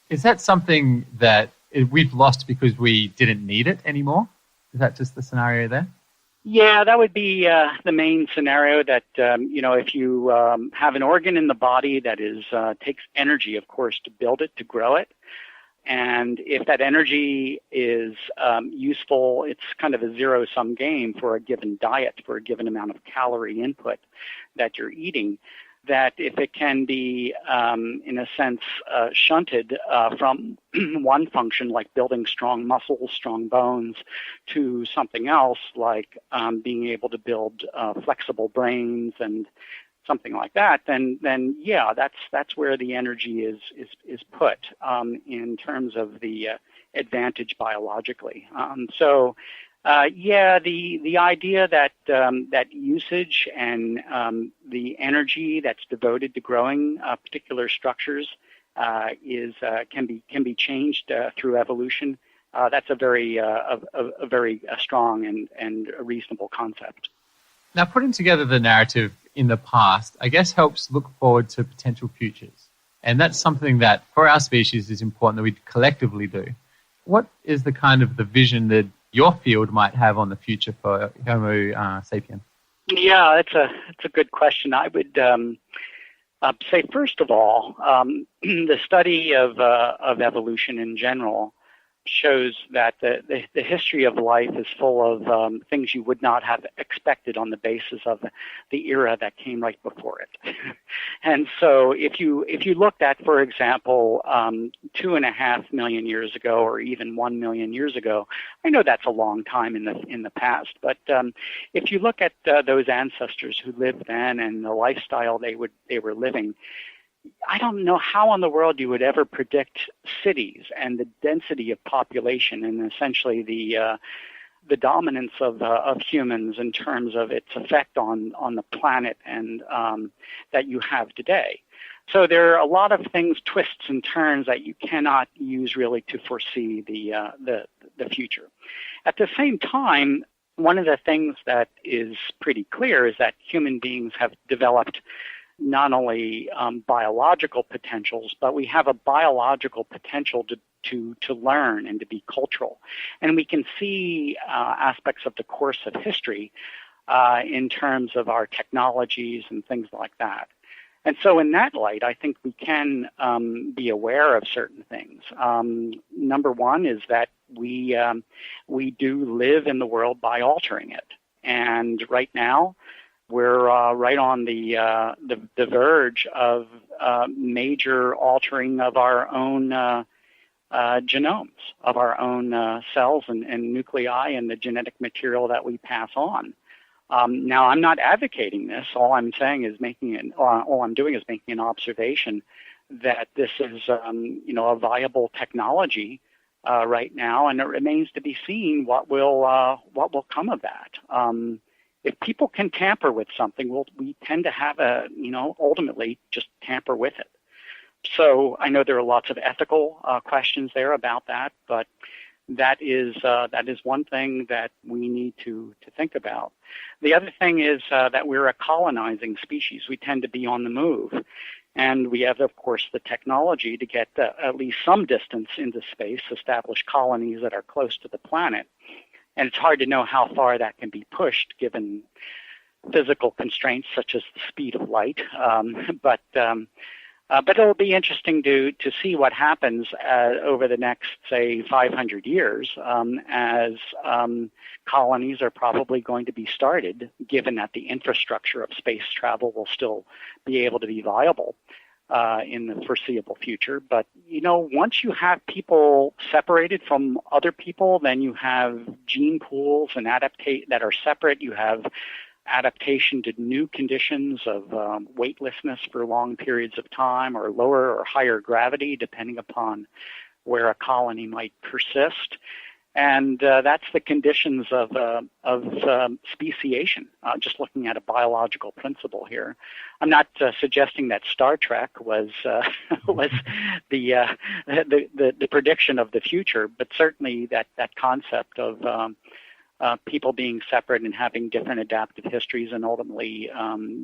Is that something that we've lost because we didn't need it anymore? Is that just the scenario there? Yeah, that would be the main scenario, that, if you have an organ in the body that takes energy, of course, to build it, to grow it. And if that energy is useful, it's kind of a zero-sum game for a given diet, for a given amount of calorie input that you're eating, that if it can be, in a sense, shunted from one function, like building strong muscles, strong bones, to something else, like being able to build flexible brains and something like that, then yeah, that's where the energy is put in terms of the advantage biologically. The idea that usage and the energy that's devoted to growing particular structures can be changed through evolution. That's a very strong and reasonable concept. Now, putting together the narrative in the past, I guess, helps look forward to potential futures. And that's something that, for our species, is important that we collectively do. What is the kind of the vision that your field might have on the future for Homo sapien? Yeah, it's a good question. I would say, first of all, the study of evolution in general shows that the history of life is full of things you would not have expected on the basis of the era that came right before it. And so if you looked at, for example, 2.5 million years ago, or even 1 million years ago, I know that's a long time in the past, but if you look at those ancestors who lived then and the lifestyle they were living, I don't know how in the world you would ever predict cities and the density of population and essentially the dominance of humans in terms of its effect on the planet and that you have today. So there are a lot of things, twists and turns that you cannot use really to foresee the future. At the same time, one of the things that is pretty clear is that human beings have developed not only biological potentials, but we have a biological potential to learn and to be cultural. And we can see aspects of the course of history in terms of our technologies and things like that. And so in that light, I think we can be aware of certain things. Number one is that we do live in the world by altering it. And right now, we're right on the verge of major altering of our own genomes, of our own cells and nuclei and the genetic material that we pass on. Now, I'm not advocating this. All I'm saying is all I'm doing is making an observation that this is, a viable technology right now, and it remains to be seen what will come of that. If people can tamper with something, we tend to have ultimately just tamper with it. So I know there are lots of ethical questions there about that, but that is one thing that we need to think about. The other thing is that we're a colonizing species. We tend to be on the move. And we have, of course, the technology to get at least some distance into space, establish colonies that are close to the planet. And it's hard to know how far that can be pushed given physical constraints such as the speed of light. But it'll be interesting to see what happens over the next, say, 500 years as colonies are probably going to be started, given that the infrastructure of space travel will still be able to be viable in the foreseeable future. But, once you have people separated from other people, then you have gene pools and that are separate. You have adaptation to new conditions of weightlessness for long periods of time, or lower or higher gravity, depending upon where a colony might persist. And that's the conditions of speciation, just looking at a biological principle here. I'm not suggesting that Star Trek was the prediction of the future, but certainly that concept of people being separate and having different adaptive histories and ultimately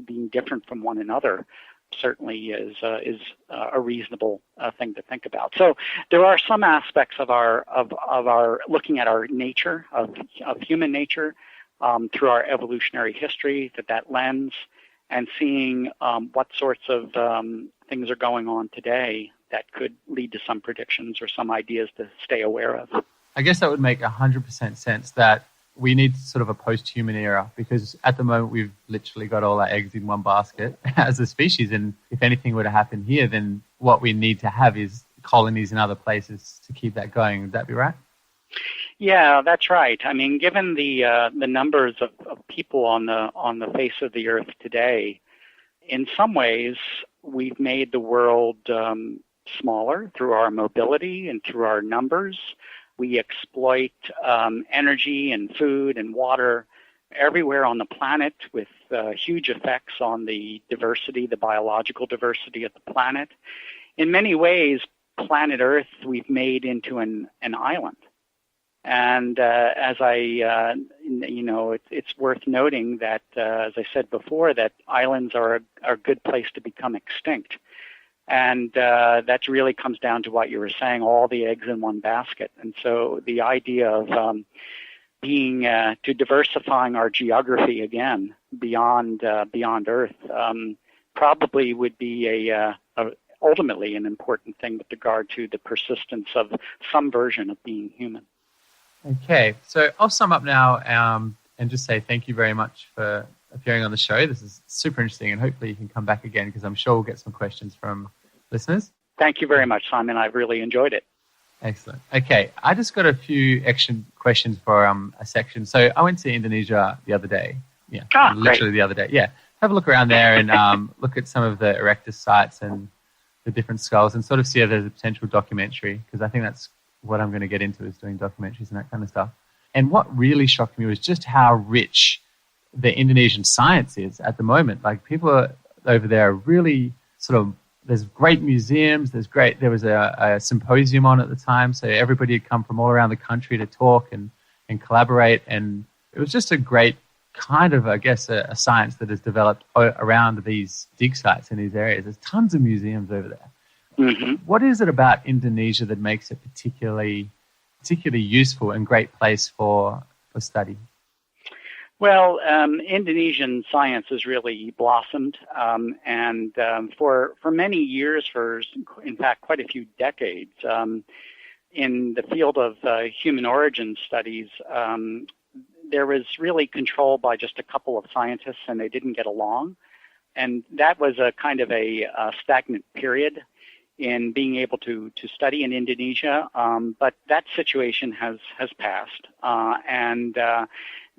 being different from one another certainly is a reasonable thing to think about. So there are some aspects of our looking at our nature of human nature through our evolutionary history, that lens, and seeing what sorts of things are going on today that could lead to some predictions or some ideas to stay aware of. I guess that would make 100% sense that we need sort of a post-human era, because at the moment we've literally got all our eggs in one basket as a species. And if anything were to happen here, then what we need to have is colonies in other places to keep that going. Would that be right? Yeah, that's right. I mean, given the numbers of people on the face of the earth today, in some ways we've made the world smaller through our mobility and through our numbers. We exploit energy and food and water everywhere on the planet with huge effects on the diversity, the biological diversity of the planet. In many ways, planet Earth we've made into an island. And as it's worth noting that, as I said before, that islands are a good place to become extinct. And that really comes down to what you were saying, all the eggs in one basket. And so the idea of diversifying our geography again beyond Earth probably would be ultimately an important thing with regard to the persistence of some version of being human. Okay, so I'll sum up now and just say thank you very much for appearing on the show. This is super interesting, and hopefully you can come back again, because I'm sure we'll get some questions from listeners. Thank you very much, Simon. I've really enjoyed it. Excellent. Okay, I just got a few extra questions for a section. So I went to Indonesia the other day. Yeah, literally the other day. Yeah, have a look around there and look at some of the erectus sites and the different skulls, and sort of see if there's a potential documentary, because I think that's what I'm going to get into, is doing documentaries and that kind of stuff. And what really shocked me was just how rich the Indonesian science is at the moment. Like, people over there are really sort of, there's great museums, there was a symposium on at the time, so everybody had come from all around the country to talk and collaborate, and it was just a great kind of, I guess, a science that has developed around these dig sites in these areas. There's tons of museums over there. Mm-hmm. What is it about Indonesia that makes it particularly useful and great place for study? Well, Indonesian science has really blossomed, and for many years, in fact quite a few decades, in the field of human origin studies, there was really control by just a couple of scientists, and they didn't get along, and that was a kind of a stagnant period in being able to study in Indonesia, but that situation has passed, and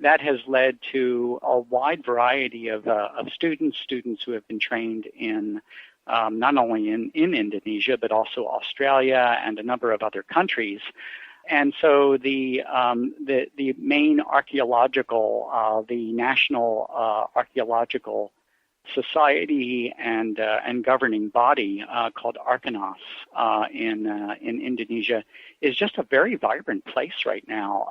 that has led to a wide variety of students who have been trained in not only in Indonesia, but also Australia and a number of other countries. And so the main archaeological, the National Archaeological Society and governing body called Arkanas in Indonesia is just a very vibrant place right now.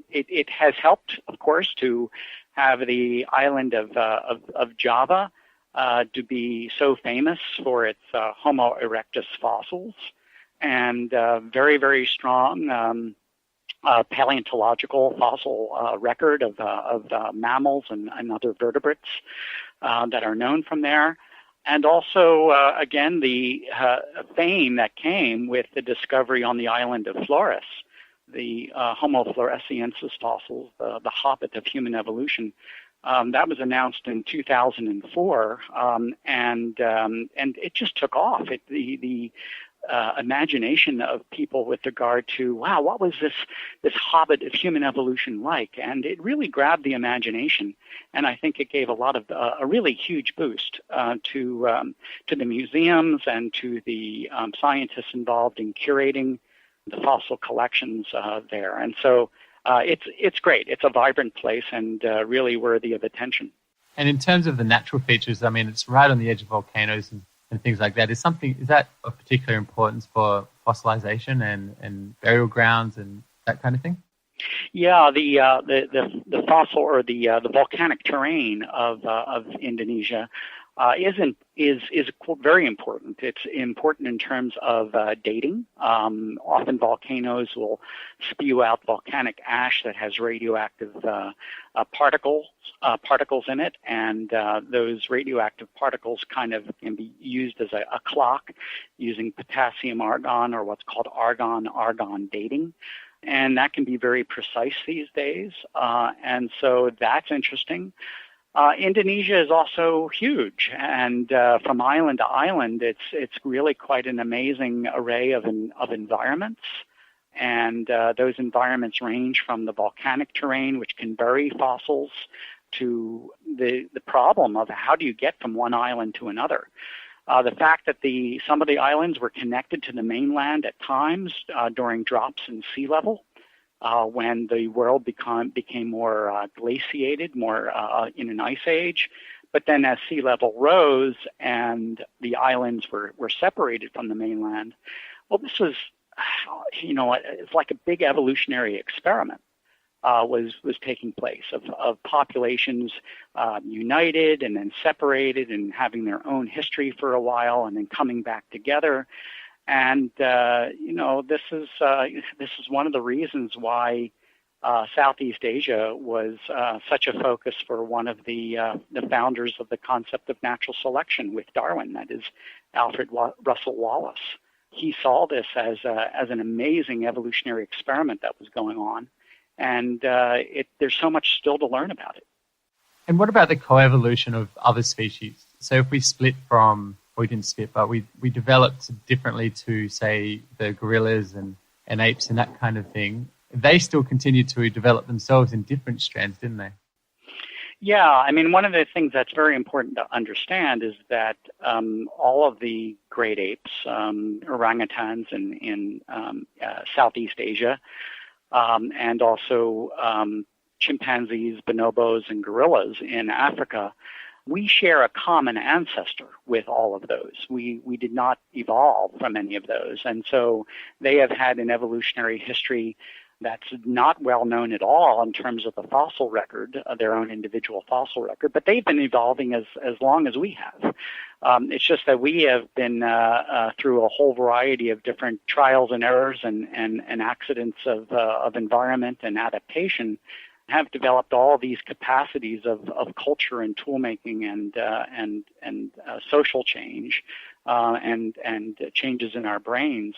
It has helped, of course, to have the island of Java to be so famous for its Homo erectus fossils and very, very strong paleontological fossil record of mammals and other vertebrates that are known from there. And also, again, the fame that came with the discovery on the island of Flores, the Homo floresiensis fossils, the hobbit of human evolution. That was announced in 2004, and it just took off. The imagination of people with regard to, wow, what was this hobbit of human evolution like? And it really grabbed the imagination, and I think it gave a lot of a really huge boost to the museums and to the scientists involved in curating the fossil collections there. And so it's great. It's a vibrant place and really worthy of attention. And in terms of the natural features, I mean, it's right on the edge of volcanoes and things like that. Is that of particular importance for fossilization and burial grounds and that kind of thing? Yeah, the fossil or the volcanic terrain of Indonesia is very important. It's important in terms of dating. Often volcanoes will spew out volcanic ash that has radioactive particles in it, and those radioactive particles kind of can be used as a clock using potassium argon or what's called argon dating. And that can be very precise these days, and so that's interesting. Indonesia is also huge, and from island to island, it's really quite an amazing array of environments. And those environments range from the volcanic terrain, which can bury fossils, to the problem of how do you get from one island to another. The fact that some of the islands were connected to the mainland at times during drops in sea level, when the world became more glaciated, more in an ice age. But then as sea level rose and the islands were separated from the mainland, well, this was, it's like a big evolutionary experiment was taking place of populations united and then separated and having their own history for a while and then coming back together. And this is one of the reasons why Southeast Asia was such a focus for one of the founders of the concept of natural selection with Darwin, that is Alfred Russel Wallace. He saw this as an amazing evolutionary experiment that was going on, and there's so much still to learn about it. And what about the coevolution of other species? So if we split from, we didn't split, but we developed differently to, say, the gorillas and apes and that kind of thing, they still continued to develop themselves in different strands, didn't they? Yeah, I mean, one of the things that's very important to understand is that all of the great apes, orangutans in Southeast Asia, and also chimpanzees, bonobos, and gorillas in Africa, we share a common ancestor with all of those. We did not evolve from any of those. And so they have had an evolutionary history that's not well known at all in terms of the fossil record, their own individual fossil record, but they've been evolving as long as we have. It's just that we have been through a whole variety of different trials and errors and accidents of environment and adaptation have developed all these capacities of culture and tool making and social change and changes in our brains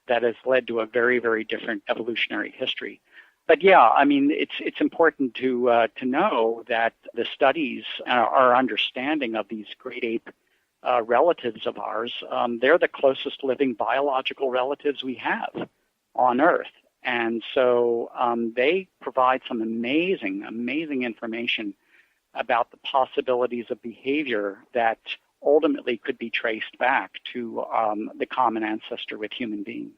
that has led to a very, very different evolutionary history. But yeah, I mean, it's important to know that the studies, our understanding of these great ape relatives of ours, they're the closest living biological relatives we have on Earth. And so they provide some amazing, amazing information about the possibilities of behavior that ultimately could be traced back to the common ancestor with human beings.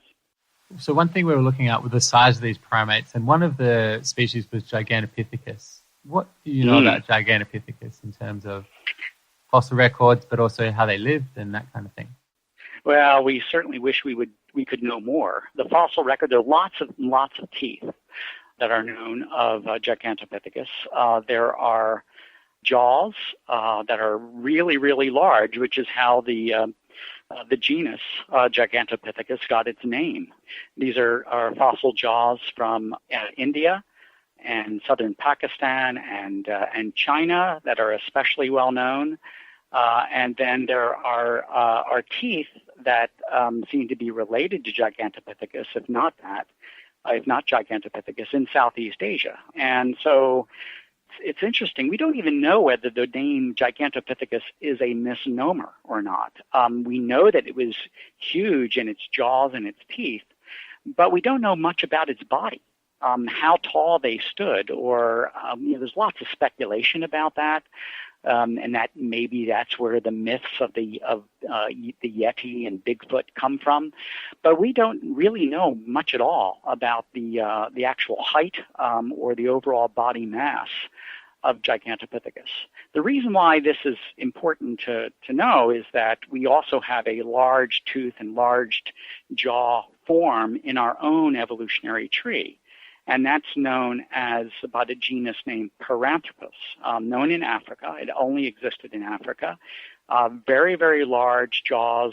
So one thing we were looking at was the size of these primates, and one of the species was Gigantopithecus. What do you know about Gigantopithecus in terms of fossil records, but also how they lived and that kind of thing? Well, we certainly wish we could know more. The fossil record, there are lots of teeth that are known of Gigantopithecus. There are jaws that are really, really large, which is how the genus Gigantopithecus got its name. These are fossil jaws from India and southern Pakistan and China that are especially well known. And then there are teeth that seem to be related to Gigantopithecus, if not Gigantopithecus, in Southeast Asia. And so it's interesting. We don't even know whether the name Gigantopithecus is a misnomer or not. We know that it was huge in its jaws and its teeth, but we don't know much about its body, how tall they stood, or there's lots of speculation about that. And that maybe that's where the myths of the Yeti and Bigfoot come from, but we don't really know much at all about the actual height or the overall body mass of Gigantopithecus. The reason why this is important to know is that we also have a large tooth and large jaw form in our own evolutionary tree. And that's known as by the genus named Paranthropus, known in Africa. It only existed in Africa. Very, very large jaws,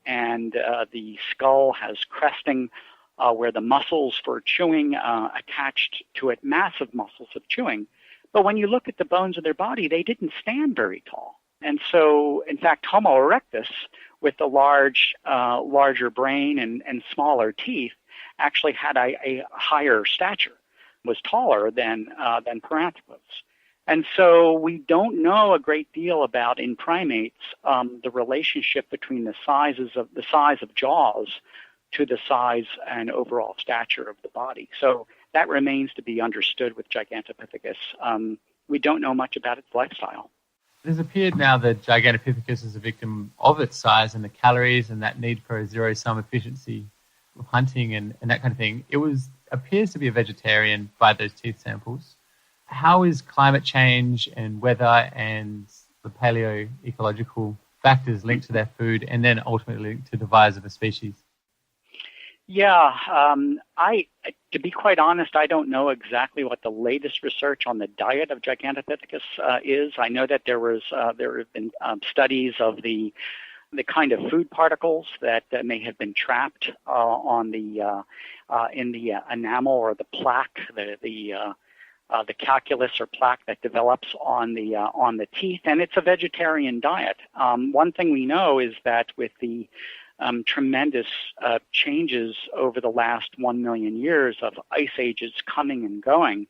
and the skull has cresting where the muscles for chewing attached to it, massive muscles of chewing. But when you look at the bones of their body, they didn't stand very tall. And so, in fact, Homo erectus, with the larger brain and smaller teeth, actually had a higher stature, was taller than Paranthropus. And so we don't know a great deal about, in primates, the relationship between the size of jaws to the size and overall stature of the body. So that remains to be understood with Gigantopithecus. We don't know much about its lifestyle. It has appeared now that Gigantopithecus is a victim of its size and the calories and that need for a zero-sum efficiency of hunting and that kind of thing. It appears to be a vegetarian by those teeth samples. How is climate change and weather and the paleo ecological factors linked to their food and then ultimately linked to the demise of a species? Yeah, to be quite honest, I don't know exactly what the latest research on the diet of Gigantopithecus is. I know that there have been studies of the kind of food particles that may have been trapped in the enamel or the plaque, the calculus or plaque that develops on the teeth, and it's a vegetarian diet. One thing we know is that with the tremendous changes over the last 1 million years of ice ages coming and going,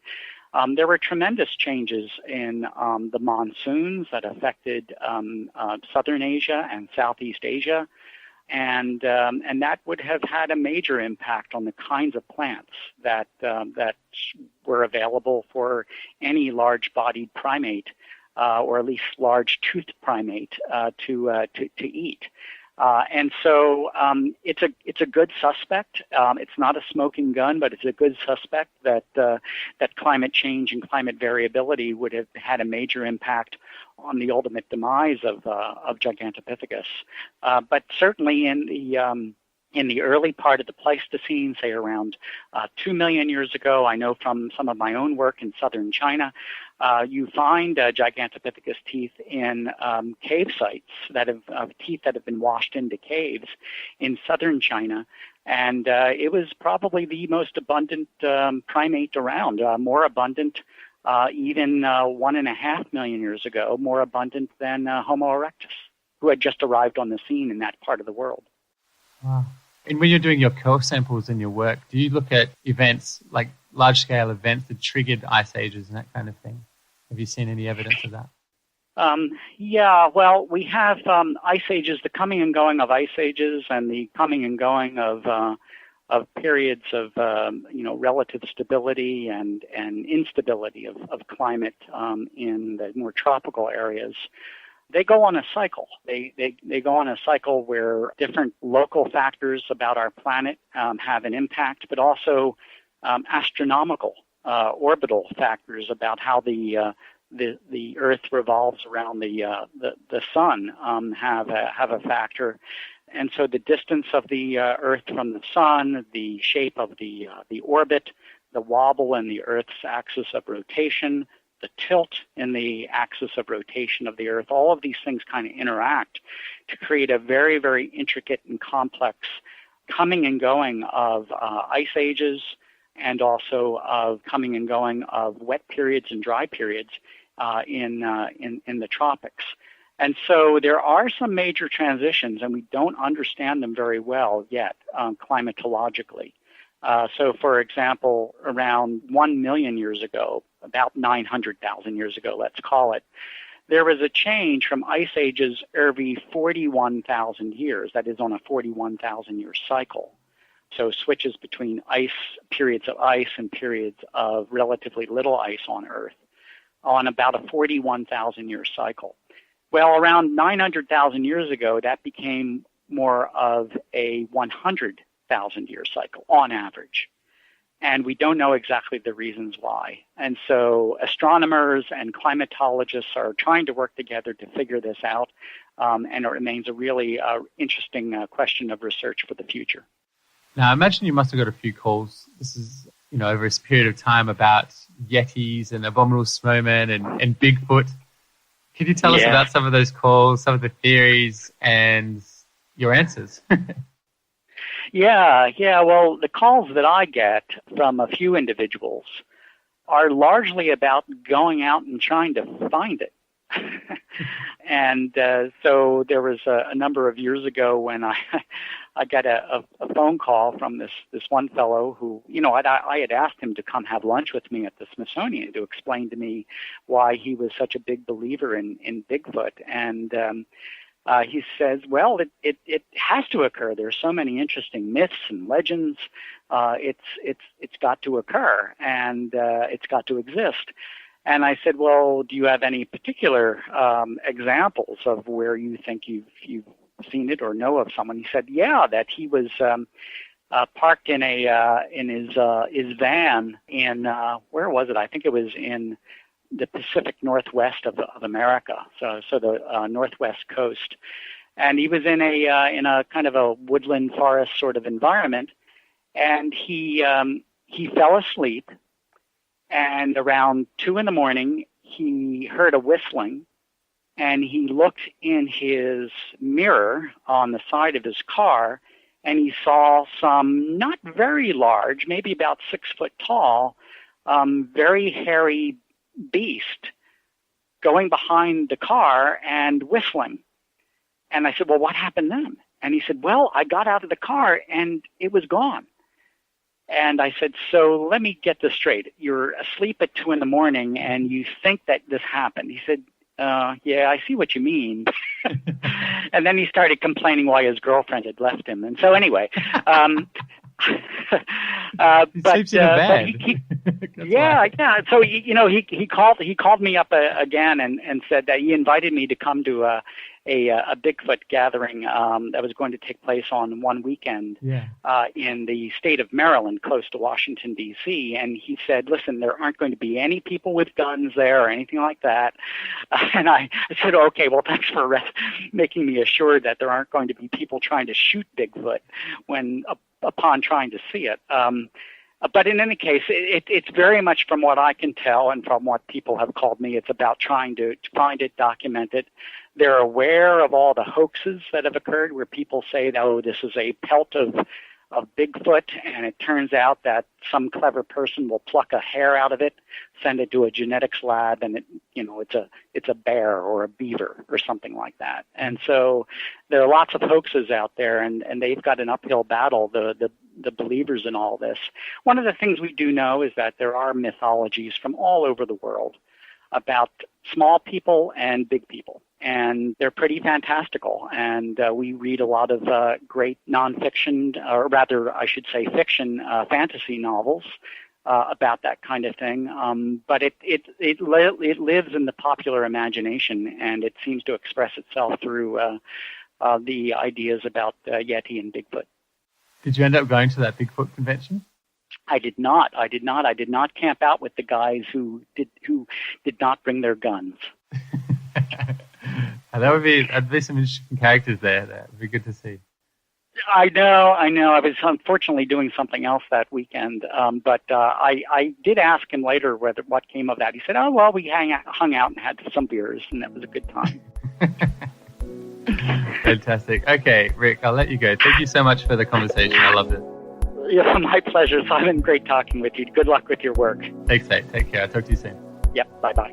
there were tremendous changes in the monsoons that affected Southern Asia and Southeast Asia, and that would have had a major impact on the kinds of plants that were available for any large-bodied primate, or at least large-toothed primate, to eat. And so it's a good suspect. It's not a smoking gun, but it's a good suspect that climate change and climate variability would have had a major impact on the ultimate demise of Gigantopithecus. But certainly in the early part of the Pleistocene, say around 2 million years ago, I know from some of my own work in southern China, You find Gigantopithecus teeth in cave sites teeth that have been washed into caves in southern China. And it was probably the most abundant primate around, more abundant even 1.5 million years ago, more abundant than Homo erectus, who had just arrived on the scene in that part of the world. Wow. And when you're doing your core samples in your work, do you look at events, like large-scale events that triggered ice ages and that kind of thing? Have you seen any evidence of that? Yeah, well, we have ice ages, the coming and going of ice ages, and the coming and going of periods of relative stability and instability of climate in the more tropical areas. They go on a cycle. They go on a cycle where different local factors about our planet have an impact, but also astronomical orbital factors about how the Earth revolves around the sun have a factor. And so the distance of the Earth from the sun, the shape of the orbit, the wobble in the Earth's axis of rotation, the tilt in the axis of rotation of the Earth, all of these things kind of interact to create a very, very intricate and complex coming and going of ice ages, and also of coming and going of wet periods and dry periods in the tropics. And so there are some major transitions, and we don't understand them very well yet climatologically. So, for example, around 1 million years ago, about 900,000 years ago, let's call it, there was a change from ice ages every 41,000 years, that is on a 41,000-year cycle. So switches between periods of ice and periods of relatively little ice on Earth on about a 41,000-year cycle. Well, around 900,000 years ago, that became more of a 100,000-year cycle on average. And we don't know exactly the reasons why. And so astronomers and climatologists are trying to work together to figure this out, and it remains a really interesting question of research for the future. Now, I imagine you must have got a few calls. This is, over a period of time about Yetis and abominable snowmen and Bigfoot. Could you tell us about some of those calls, some of the theories, and your answers? Yeah. Well, the calls that I get from a few individuals are largely about going out and trying to find it. And so there was a number of years ago when I got a phone call from this one fellow who, I had asked him to come have lunch with me at the Smithsonian to explain to me why he was such a big believer in Bigfoot. And he says, well, it has to occur. There are so many interesting myths and legends. It's got to occur, and it's got to exist. And I said, well, do you have any particular examples of where you think you've seen it or know of someone? He said, yeah, that he was parked in his van in where was it? I think it was in the Pacific Northwest of America, so the Northwest coast, and he was in a kind of a woodland forest sort of environment, and he fell asleep, and around 2 a.m. he heard a whistling, and he looked in his mirror on the side of his car, and he saw some not very large, maybe about 6 foot tall, very hairy beast going behind the car and whistling. And I said, well, what happened then? And he said, well, I got out of the car and it was gone. And I said, so let me get this straight. You're asleep at 2 a.m. and you think that this happened. He said, yeah, I see what you mean. And then he started complaining why his girlfriend had left him. And so anyway, but yeah. So he called me up again and said that he invited me to come to a Bigfoot gathering that was going to take place on one weekend in the state of Maryland, close to Washington, D.C. And he said, listen, there aren't going to be any people with guns there or anything like that. And I said, okay, well, thanks for making me assured that there aren't going to be people trying to shoot Bigfoot when upon trying to see it. But in any case, it's very much, from what I can tell and from what people have called me, it's about trying to find it, document it. They're aware of all the hoaxes that have occurred where people say, oh, this is a pelt of Bigfoot, and it turns out that some clever person will pluck a hair out of it, send it to a genetics lab, and it's a bear or a beaver or something like that. And so there are lots of hoaxes out there, and they've got an uphill battle, the believers in all this. One of the things we do know is that there are mythologies from all over the world about small people and big people, and they're pretty fantastical. And we read a lot of great nonfiction, or rather, I should say, fiction fantasy novels about that kind of thing. But it lives in the popular imagination, and it seems to express itself through the ideas about Yeti and Bigfoot. Did you end up going to that Bigfoot convention? I did not. I did not camp out with the guys who did not bring their guns. That'd be some interesting characters there. That'd be good to see. I know. I was unfortunately doing something else that weekend, but I did ask him later what came of that. He said, "Oh well, we hung out and had some beers, and that was a good time." Fantastic. Okay, Rick, I'll let you go. Thank you so much for the conversation. I loved it. Yeah, my pleasure, Simon. Great talking with you. Good luck with your work. Thanks, mate. Take care. I'll talk to you soon. Yep. Bye-bye.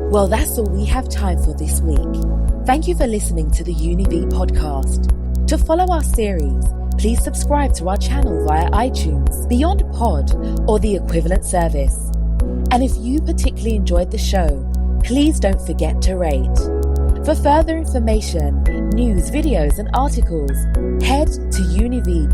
Well, that's all we have time for this week. Thank you for listening to the UNIVI podcast. To follow our series, please subscribe to our channel via iTunes, Beyond Pod, or the equivalent service. And if you particularly enjoyed the show, please don't forget to rate. For further information, news, videos, and articles, head to univi.com.au.